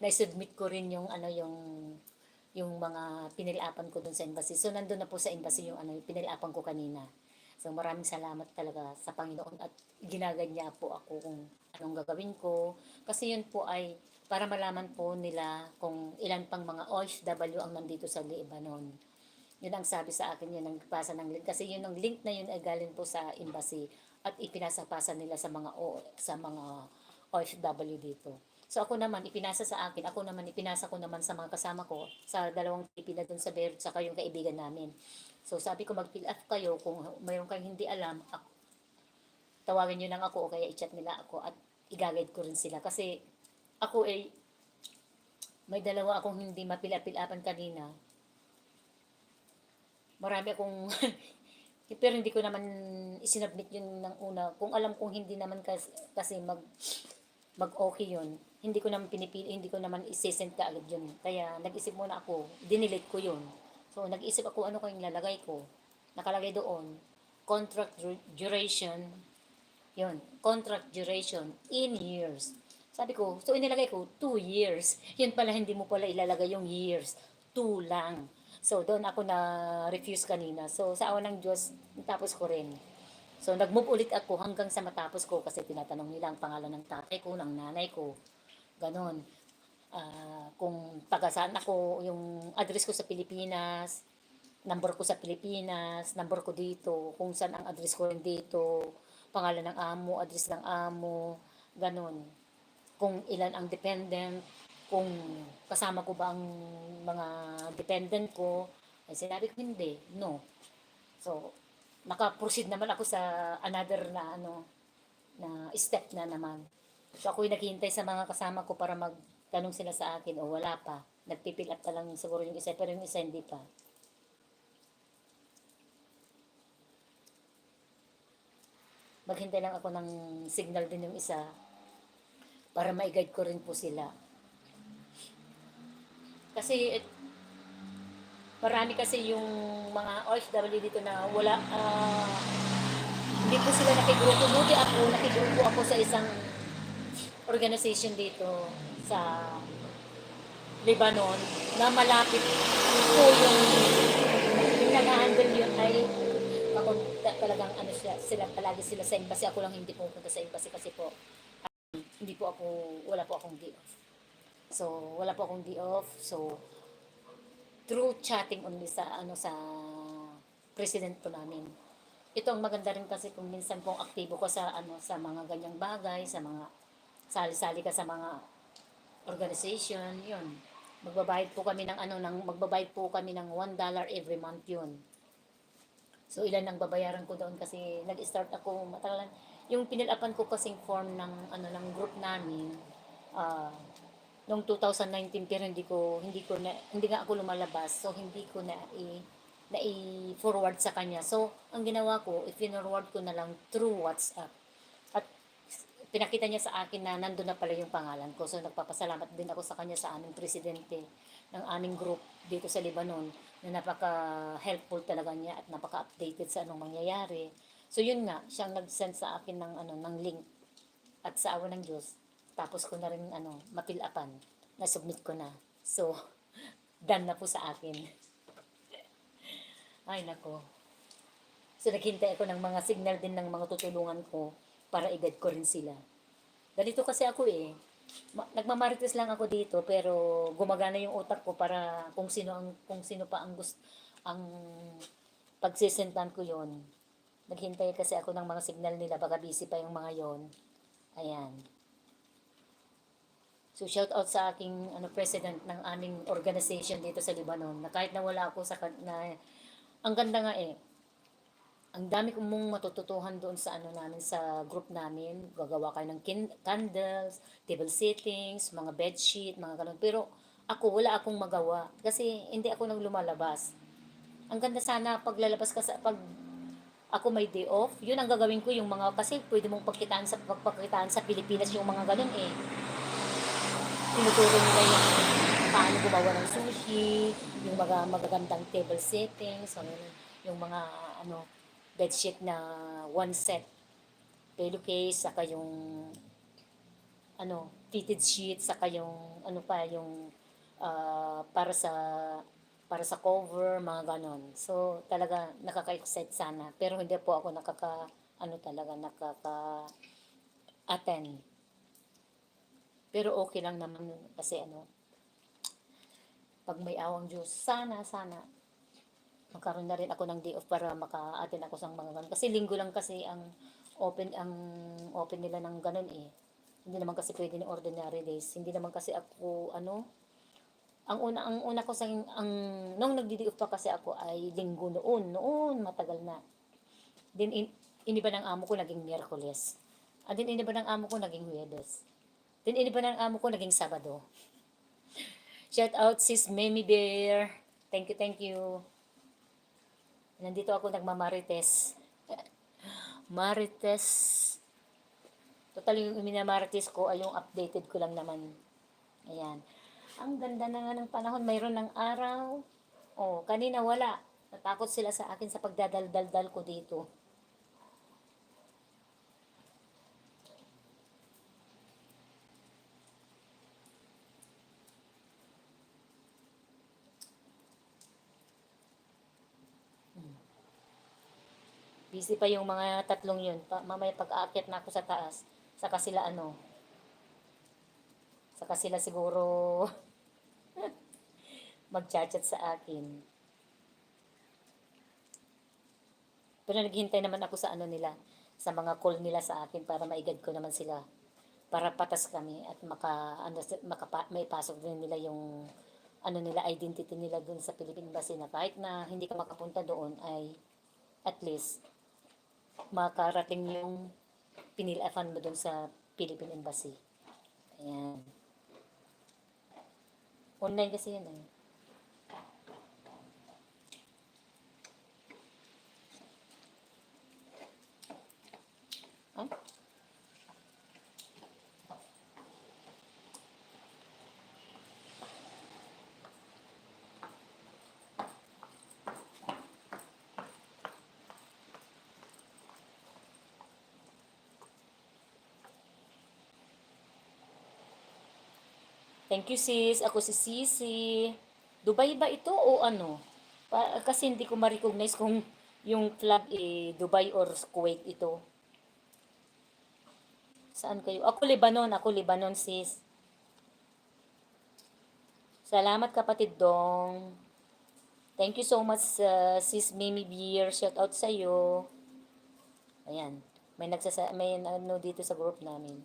Na-submit ko rin yung ano, yung mga pinilapan ko dun sa embassy. So, nandun na po sa embassy yung ano, yung pinilapan ko kanina. So, maraming salamat talaga sa Panginoon at ginaganya po ako kung anong gagawin ko. Kasi yun po ay para malaman po nila kung ilan pang mga OFW ang nandito sa Lebanon. Yun ang sabi sa akin, yun ang pasa ng link. Kasi yun ang link na yun ay galing po sa embassy at ipinasa-pasa nila sa mga OFW dito. So ako naman, ipinasa sa akin, ako naman, ipinasa ko naman sa mga kasama ko, sa dalawang pipila dun sa Beirut, saka yung kaibigan namin. So sabi ko, mag-fill up kayo, kung mayroon kayong hindi alam, tawagin nyo lang ako o kaya i-chat nila ako at i-guide ko rin sila. Kasi ako may dalawa akong hindi mapila-pilapan kanina. Marami akong, pero hindi ko naman isinabmit yun ng una. Kung alam kong hindi naman kasi mag-okay yun, hindi ko naman pinipili, hindi ko naman isesend ka agad yun. Kaya nag-isip muna ako, dinelete ko yun. So nag-isip ako ano kayong lalagay ko. Nakalagay doon, contract duration, yun, contract duration in years. Sabi ko, so inilagay ko 2 years. Yun pala, hindi mo pala ilalagay yung years. 2 lang. So doon ako na refuse kanina. So sa awa ng Diyos, tapos ko rin. So nag-move ulit ako hanggang sa matapos ko kasi tinatanong nila ang pangalan ng tatay ko, ng nanay ko. Ganon. Kung taga saan ako, yung address ko sa Pilipinas, number ko sa Pilipinas, number ko dito, kung saan ang address ko rin dito, pangalan ng amo, address ng amo, ganon. Kung ilan ang dependent, kung kasama ko ba ang mga dependent ko, ay sinabi ko hindi, no. So, naka-proceed naman ako sa another na na step na naman. So ako'y naghihintay sa mga kasama ko para magtanong sila sa akin o wala pa. Nagpipill up pa lang siguro yung isa pero yung isa hindi pa. Maghintay lang ako ng signal din yung isa para ma-guide ko rin po sila. Kasi marami kasi yung mga OFW dito na wala, hindi po sila nakigrupo. Buti ako, nakigrupo ako sa isang organization dito sa Lebanon na malapit po yung nag-handle yun ay ako talagang ano sila palagi sila sa embassy. Ako lang hindi pupunta sa embassy kasi po hindi po ako, wala po akong day off. So, wala po akong day off. So, through chatting only sa president po namin. Ito ang maganda rin kasi kung minsan pong aktibo ko sa mga ganyang bagay, sa mga sali-sali ka sa mga organization, yun. Magbabayad po kami ng $1 every month yun. So ilan ang babayaran ko doon kasi nag-start ako matagal. yung pinilapan ko kasing form ng ano ng group namin, ah, noong 2019 pero hindi nga ako lumalabas so hindi ko na i-forward sa kanya. So, ang ginawa ko, i-forward ko na lang through WhatsApp. At pinakita niya sa akin na nandun na pala yung pangalan ko. So, nagpapasalamat din ako sa kanya sa aming presidente ng aming group dito sa Lebanon na napaka-helpful talaga niya at napaka-updated sa anong mangyayari. So, yun nga, siyang nag-send sa akin ng, ng link at sa awa ng Diyos, tapos ko na rin mapilapan, na-submit ko na. So, done na po sa akin. Ay, nako. So, naghintay ako ng mga signal din ng mga tutulungan ko para i-guide ko rin sila. Ganito kasi ako eh. Nagmamarites lang ako dito pero gumagana yung utak ko para kung sino pa ang ang pagsisentan ko yon. Naghintay kasi ako ng mga signal nila, baka busy pa yung mga yon. Ayan. So shout out sa aking president ng aming organization dito sa Lebanon na kahit nawala ako na ang ganda nga eh. Ang dami kong mong matututuhan doon sa namin sa group namin. Gagawa kayo ng candles, table settings, mga bedsheet, mga ganun. Pero ako wala akong magawa kasi hindi ako nang lumalabas. Ang ganda sana paglalabas ka pag ako may day off, yun ang gagawin ko yung mga kasi pwede mong pagpakitaan sa Pilipinas yung mga ganun eh. Tinuturo nila yung paano gumawa ng sushi, yung mga magagandang table settings, yung mga bedsheet na one set, pillowcase, saka yung fitted sheet, saka yung yung para sa cover, mga ganon. So, talaga nakaka-excite sana. Pero hindi po ako nakaka-attend. Pero okay lang naman kasi pag may awang Diyos, sana, magkaroon na rin ako ng day off para maka-attend ako sa mga ganun. Kasi linggo lang kasi ang open nila ng ganun eh. Hindi naman kasi pwede ng ordinary days. Hindi naman kasi ako ang una ko nung nagdi-day off pa kasi ako ay linggo noon matagal na. Then iniba ng amo ko naging Miyerkules. At then iniba ng amo ko naging Huwebes. Then iniba ng amo ko naging Sabado. Shout out sis Memi Bear. Thank you, thank you. Nandito ako nagmamarites. Marites. Total yung minamarites ko ay yung updated ko lang naman. Ayan. Ang ganda na nga ng panahon. Mayroon ng araw. Oh, kanina wala. Natakot sila sa akin sa pagdadaldal ko dito. Busy pa yung mga tatlong yun. Mamaya pag-aakyat na ako sa taas, saka sila siguro mag-chat sa akin. Pero naghihintay naman ako sa nila, sa mga call nila sa akin para maigad ko naman sila. Para patas kami at may pasok din nila yung nila, identity nila dun sa Philippine Embassy na kahit na hindi ka makapunta doon ay at least makarating yung pinilafan mo dun sa Philippine Embassy. Ayan. Online kasi yan eh. Huh? Thank you sis. Ako si Sisi. Dubai ba ito o ano? Kasi hindi ko ma-recognize kung yung flag Dubai or Kuwait ito. Saan kayo? Ako Lebanon sis. Salamat kapatid Dong. Thank you so much sis Mimi Beer. Shout out sa iyo. Ayan. May dito sa group namin.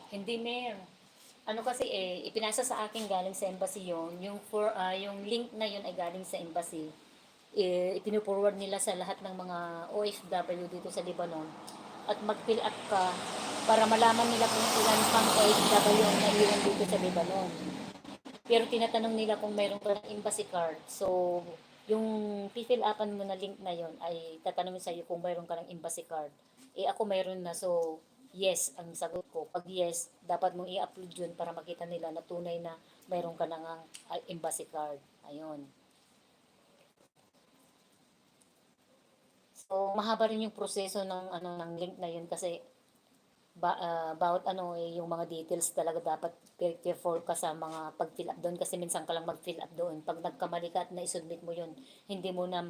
Hindi, Mer. Ano kasi ipinasa sa akin galing sa embassy yon. Yung link na yun ay galing sa embassy. Ipinu-forward nila sa lahat ng mga OFW dito sa Lebanon. At mag-fill up ka para malaman nila kung ilan pang OFW ang naiwan dito sa Lebanon. Pero tinatanong nila kung mayroon ka ng embassy card. So, yung fill upan mo na link na yon ay tatanungin sa'yo kung mayroon ka ng embassy card. Ako mayroon na. So, yes ang sagot ko. Pag yes, dapat mong i-upload yun para makita nila na tunay na mayroon ka ng embassy card. Ayun. So, mahaba rin yung proseso ng link na yun kasi bawat yung mga details talaga dapat very careful ka sa mga pag-fill up doon kasi minsan ka lang mag-fill up doon. Pag nagkamali ka at na-submit mo yun, hindi mo na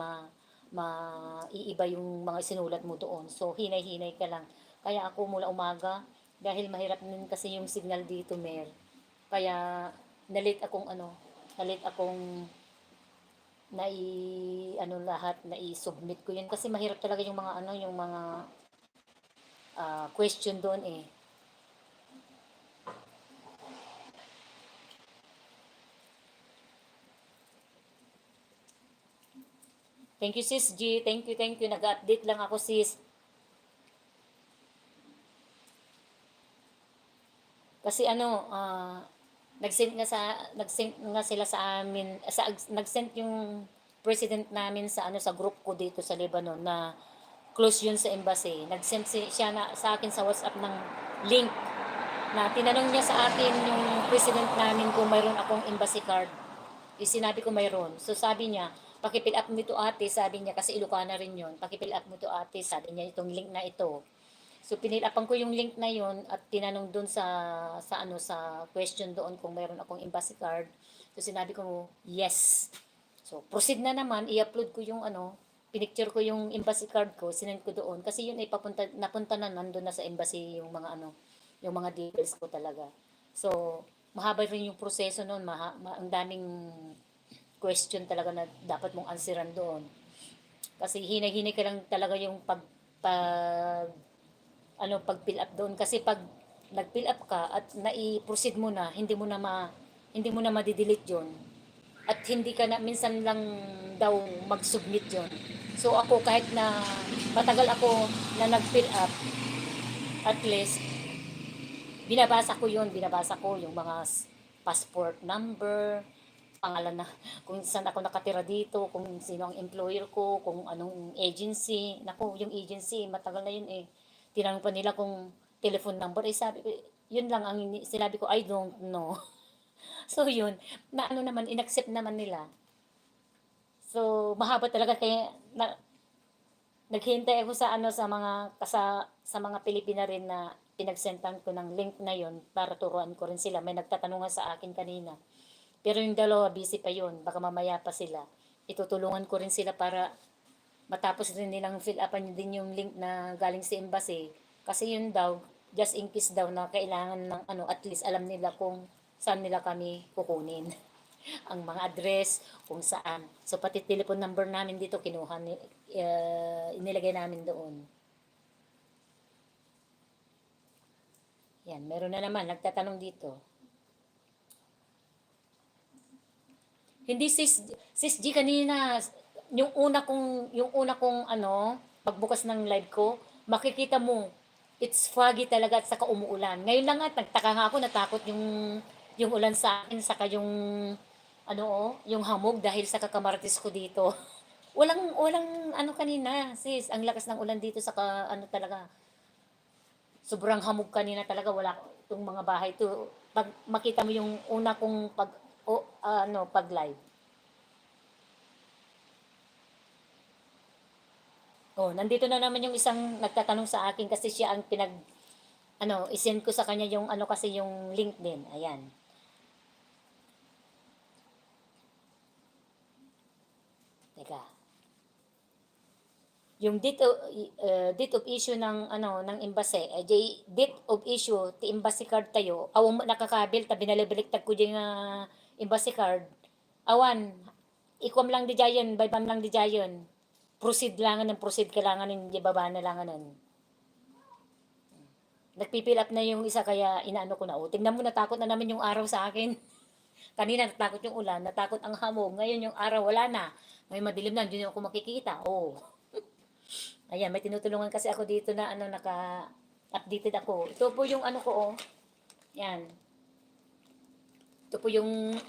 iiba yung mga sinulat mo doon. So, hinay-hinay ka lang. Kaya ako mula umaga, dahil mahirap din kasi yung signal dito, Mer. Kaya, nalit akong nalit akong lahat, na-submit ko yun. Kasi mahirap talaga yung mga yung mga question doon eh. Thank you, Sis G. Thank you, thank you. Nag-update lang ako, Sis. Kasi nag-send nga sila sa amin, nag-send yung president namin sa group ko dito sa Lebanon na close yun sa embassy. Nag-send siya sa akin sa WhatsApp ng link na tinanong niya sa akin yung president namin kung mayroon akong embassy card. Sinabi ko mayroon. So sabi niya, pakipill up mo ito ate, sabi niya kasi Ilocana rin yun. Pakipill up mo ito ate, sabi niya itong link na ito. So pinilapan ko yung link na yon at tinanong doon sa question doon kung mayroon akong embassy card. So sinabi ko yes. So proceed na naman, i-upload ko yung pinicture ko yung embassy card ko, sinend ko doon kasi yun ay napunta na nandoon na sa embassy yung mga yung mga details ko talaga. So mahaba rin yung proseso noon, ang daming question talaga na dapat mong answeran doon. Kasi hinay-hinay ka lang talaga yung pag pag fill up doon kasi pag nag-fill up ka at nai-proceed mo na, hindi mo na ma-delete 'yon. At hindi ka na minsan lang daw mag-submit 'yon. So ako kahit na matagal ako na nag-fill up, at least binabasa ko yung mga passport number, pangalan na kung saan ako nakatira dito, kung sino ang employer ko, kung anong agency. Naku, yung agency, matagal na yun eh. Tinanong pa nila kung telephone number. Sabi ko, yun lang ang sinabi ko, I don't know. So yun, na naman, inaccept naman nila. So, mahaba talaga kaya naghintay ako sa mga Pilipina rin na pinagsentan ko ng link na yon para turuan ko rin sila. May nagtatanungan sa akin kanina. Pero yung dalawa, busy pa yun. Baka mamaya pa sila. Itutulungan ko rin sila para matapos rin nilang fill upan din yung link na galing sa embassy. Kasi yun daw, just in case daw na kailangan ng at least alam nila kung saan nila kami kukunin. Ang mga address, kung saan. So pati telephone number namin dito, inilagay namin doon. Yan, meron na naman, nagtatanong dito. Hindi sis G kanina yung una kong pagbukas ng live ko, makikita mo it's foggy talaga at saka umuulan. Ngayon lang at nagtaka nga ako, natakot yung ulan sa akin saka yung yung hamog dahil sa kakamartis ko dito. Walang kanina, sis, ang lakas ng ulan dito saka talaga. Sobrang hamog kanina talaga, wala itong mga bahay to. Pag makita mo yung una kong pag live. Oh, nandito na naman yung isang nagtatanong sa akin kasi siya ang isend ko sa kanya yung kasi yung link din. Ayan. Teka. Yung date of issue ng embassy, date of issue ti embassy card tayo. Awan mo nakakabil ta binalibaliktad ko yung embassy card. Awan, ikom lang di jayon, baybam lang di jayon. Proceed lang ng proceed kailangan ng baba na lang Nagpipill up na yung isa kaya inaano ko na, oh, tingnan mo natakot na naman yung araw sa akin. Kanina natakot yung ulan, natakot ang hamog. Ngayon yung araw wala na. May madilim na, hindi na ako makikita. Oh. Ayan, may tinutulungan kasi ako dito na ano naka-updated ako. Ito po yung ano ko oh. Yan. Ito po yung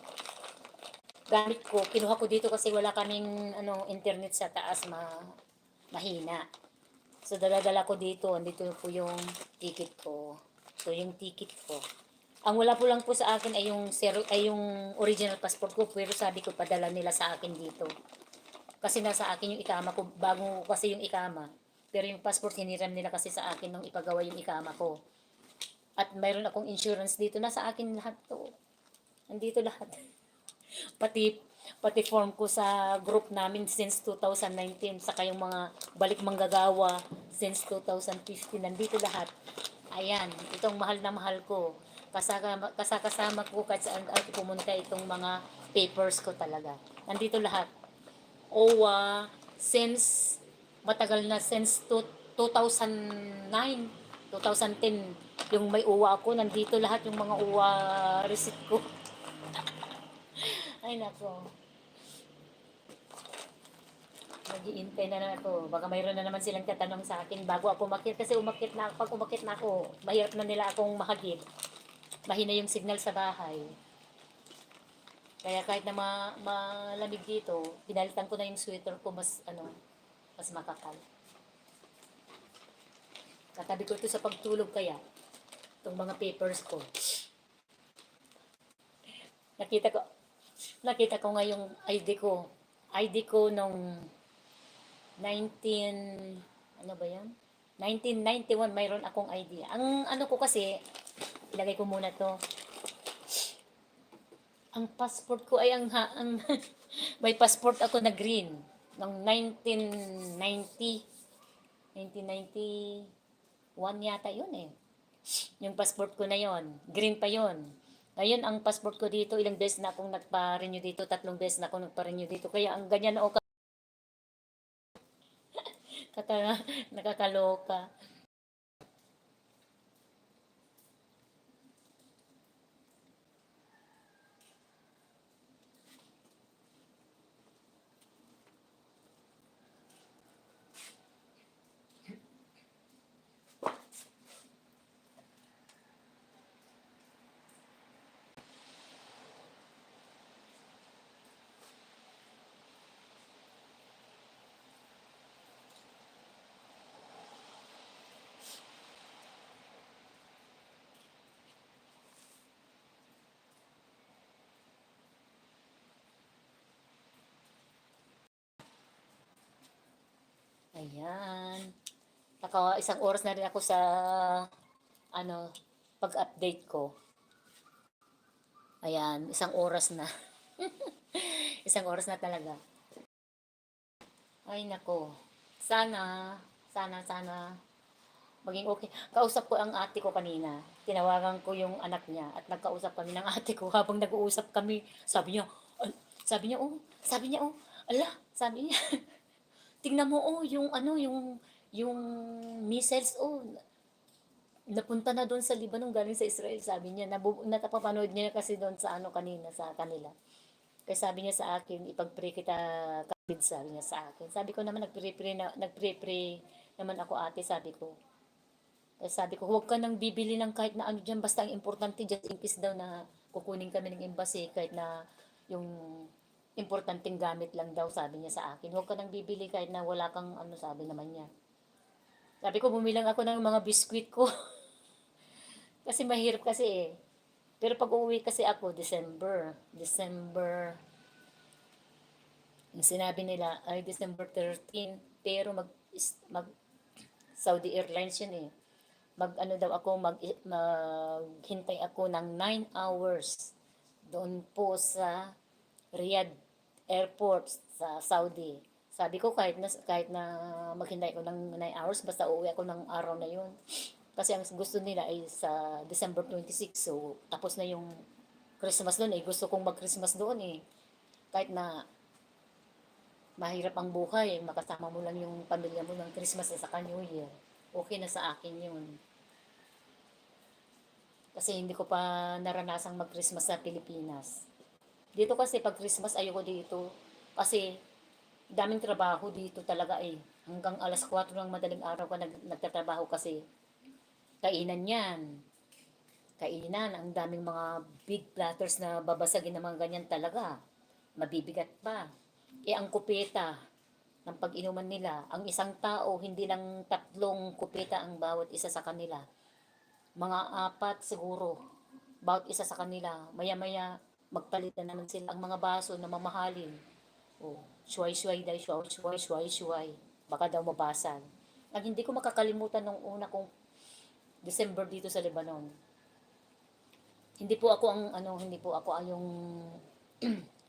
gamit ko. Kinuha ko dito kasi wala kaming ano internet sa taas mahina. So dala-dala ko dito. Andito po yung ticket ko. Ito yung ticket ko. Ang wala po lang po sa akin ay yung yung original passport ko, pero sabi ko padala nila sa akin dito. Kasi nasa akin yung ikama ko, bago kasi yung ikama. Pero yung passport hiniram nila kasi sa akin nung ipagawa yung ikama ko. At mayroon akong insurance dito, nasa akin lahat to. Nandito lahat. Pati pati form ko sa group namin since 2019, saka yung mga balik manggagawa since 2015, nandito lahat. Ayan, itong mahal na mahal ko. Kasama ko kahit saan ako pumunta itong mga papers ko talaga. Nandito lahat. OWA, since matagal na, since 2009, 2010, yung may OWA ako, nandito lahat yung mga OWA receipt ko. Ay nako, nag-iintay na naman ako. Baka mayroon na naman silang tatanong sa akin bago ako umakyat. Kasi pag umakyat na ako, mahirap na nila akong mahagip. Mahina yung signal sa bahay. Kaya kahit na malamig dito, pinalitan ko na yung sweater ko mas makapal. Katabi ko ito sa pagtulog kaya, itong mga papers ko. Nakita ko, nakita ko nga yung ID ko. ID ko nung 19, ano ba yan? 1991, mayroon akong ID. Ang ano ko kasi, ilagay ko muna to. Ang passport ko ay ang may passport ako na green ng 1990. 1991 yata yun eh. Yung passport ko na yon, green pa yon. Ngayon, ang passport ko dito, ilang beses na akong nagpa-renew dito, 3 beses na akong nagpa-renew dito. Kaya ang ganyan o nakakaloka. Ayan. Isang oras na rin ako sa ano, pag-update ko. Ayan, isang oras na. Isang oras na talaga. Ay nako. Sana, sana maging okay. Kausap ko ang ate ko kanina. Tinawagan ko yung anak niya at nagkausap kami ng ate ko habang nag-uusap kami. Sabi niya, sabi niya, oh, ala, sabi niya, tingnan mo, oh, yung ano, yung missiles, oh, napunta na doon sa Lebanon galing sa Israel, sabi niya. Natapapanood niya kasi doon sa ano kanina, sa kanila. Kaya sabi niya sa akin, ipag-pray kita, kapid, sabi niya sa akin. Sabi ko naman, nagpre-pray naman ako ate, sabi ko. Kaya sabi ko, huwag ka nang bibili ng kahit na ano dyan, basta ang importante, just in case daw na kukunin kami ng embassy, kahit na yung importanteng gamit lang daw, sabi niya sa akin. Huwag ka nang bibili kahit na wala kang ano, sabi naman niya. Sabi ko, bumilang ako ng mga biskwit ko. Kasi mahirap kasi eh. Pero pag uuwi kasi ako, December, yung sinabi nila ay December 13, pero mag Saudi Airlines yun eh. Ano daw ako, maghintay ako ng 9 hours doon po sa Riyadh Airport sa Saudi. Sabi ko kahit na maghintay ko ng 9 hours, basta uuwi ako ng araw na yun. Kasi ang gusto nila ay sa December 26. So, tapos na yung Christmas doon eh. Gusto kong mag-Christmas doon eh. Kahit na mahirap ang buhay, makasama mo lang yung pamilya mo ng Christmas at saka New Year. Okay na sa akin yun. Kasi hindi ko pa naranasang mag-Christmas sa Pilipinas. Dito kasi pag Christmas ayoko dito. Kasi daming trabaho dito talaga eh. Hanggang alas 4 ng madaling araw ka nagtatrabaho kasi kainan yan. Kainan, ang daming mga big platters na babasagin ng mga ganyan talaga. Mabibigat pa. Eh ang kupeta ng pag-inuman nila, ang isang tao, hindi lang 3 kupeta ang bawat isa sa kanila. Mga 4 siguro, bawat isa sa kanila. Maya-maya, magpalitan naman sila ang mga baso na mamahalin. Oh, shuway-shuway dahil shuway-shuway. Baka daw mabasag. Ang hindi ko makakalimutan nung una kong December dito sa Lebanon. Hindi po ako ang hindi po ako ang yung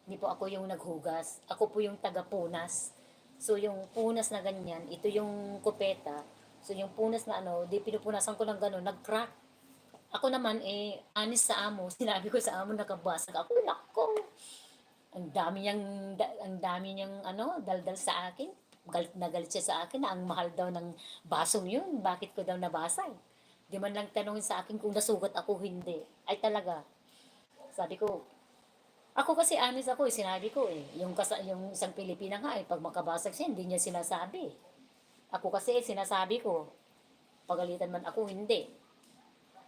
hindi po ako yung naghugas. Ako po yung taga-punas. So yung punas na ganyan, ito yung kupeta. So yung punas na di pinupunasan ko ng gano'n, nag-crack. Ako naman honest sa amo, sinabi ko sa amo nakabasag ako, nako. Ang dami niyang daldal sa akin. Galit na galit siya sa akin na ang mahal daw ng basong yun. Bakit ko daw nabasag? Di man lang tanongin sa akin kung nasugat ako hindi. Ay talaga. Sabi ko, ako kasi honest ako sinabi ko yung isang Pilipina nga pag makabasag siya, hindi niya sinasabi. Ako kasi sinasabi ko, pagalitan man ako, hindi.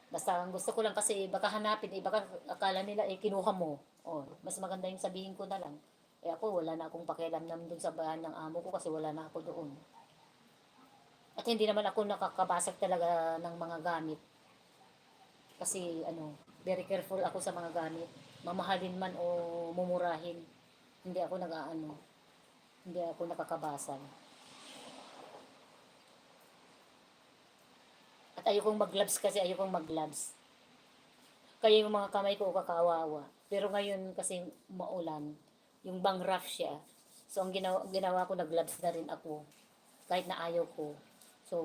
Basta ang gusto ko lang kasi baka hanapin, baka akala nila kinuha mo. Oh, mas maganda yung sabihin ko na lang. Ako, wala na akong pakialam naman dun sa bahan ng amo ko kasi wala na ako doon. At hindi naman ako nakakabasag talaga ng mga gamit. Kasi very careful ako sa mga gamit. Mamahalin man o mumurahin. Hindi ako hindi ako nakakabasag. At ayokong mag-gloves kasi ayokong mag-gloves. Kaya yung mga kamay ko kakawawa. Pero ngayon kasi maulan, yung bang rough siya. So ang ginawa ko, nag-gloves na rin ako. Kahit na ayaw ko. So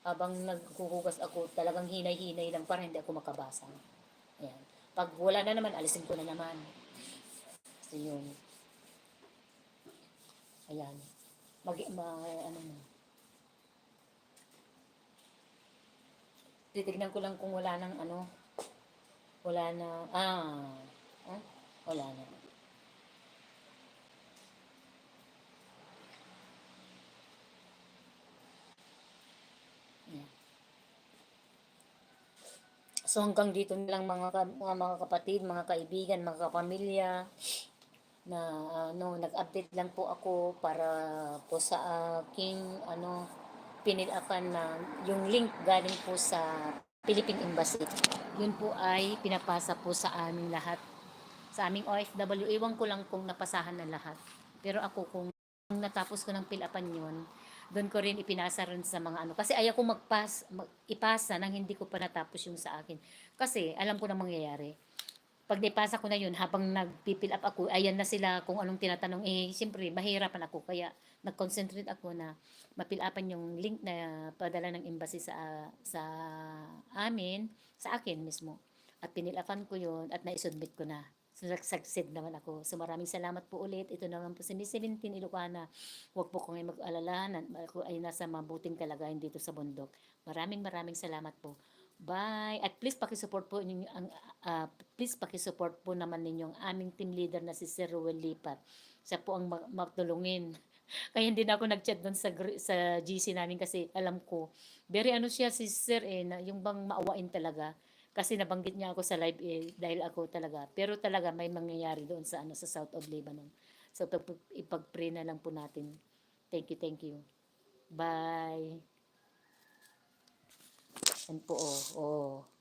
habang naghuhugas ako, talagang hinay-hinay lang para hindi ako makabasa. Ayan. Pag wala na naman, alisin ko na naman. So yun. Ayan. Ano na. Titignan ko lang kung wala nang wala na, wala na. Ayan. So hanggang dito na lang mga kapatid, mga kaibigan, mga kapamilya na nag-update lang po ako para po sa aking pinilakan na yung link galing po sa Philippine Embassy. Yun po ay pinapasa po sa aming lahat. Sa aming OFW, iwan ko lang kung napasahan na lahat. Pero ako kung natapos ko ng pilapan yun, doon ko rin ipinasa rin sa mga kasi ayaw ko ipasa nang hindi ko pa natapos yung sa akin. Kasi alam ko na mangyayari. Pag naipasa ko na yun, habang nagpipil up ako, ayan na sila kung anong tinatanong. Siyempre, mahirapan ako. Kaya nag-concentrate ako na mapilapan yung link na padala ng embassy sa amin, sa akin mismo. At pinilapan ko yun at naisubmit ko na. So, succeed naman ako. So, maraming salamat po ulit. Ito naman po si Miss 17 Ilocana. Huwag po kong mag-alala. Ako ay nasa mabuting kalagayan dito sa bundok. Maraming salamat po. Bye. At please paki-support po ninyo please paki-support po naman ninyo ang aming team leader na si Sir Ruel Lipat. Siya po ang matulungin. Kaya hindi na ako nag-chat doon sa GC namin kasi alam ko very siya si Sir na yung bang maawain talaga. Kasi nabanggit niya ako sa live dahil ako talaga. Pero talaga may mangyayari doon sa sa South of Lebanon. So ipag-pray na lang po natin. Thank you, thank you. Bye. Yan po, oh.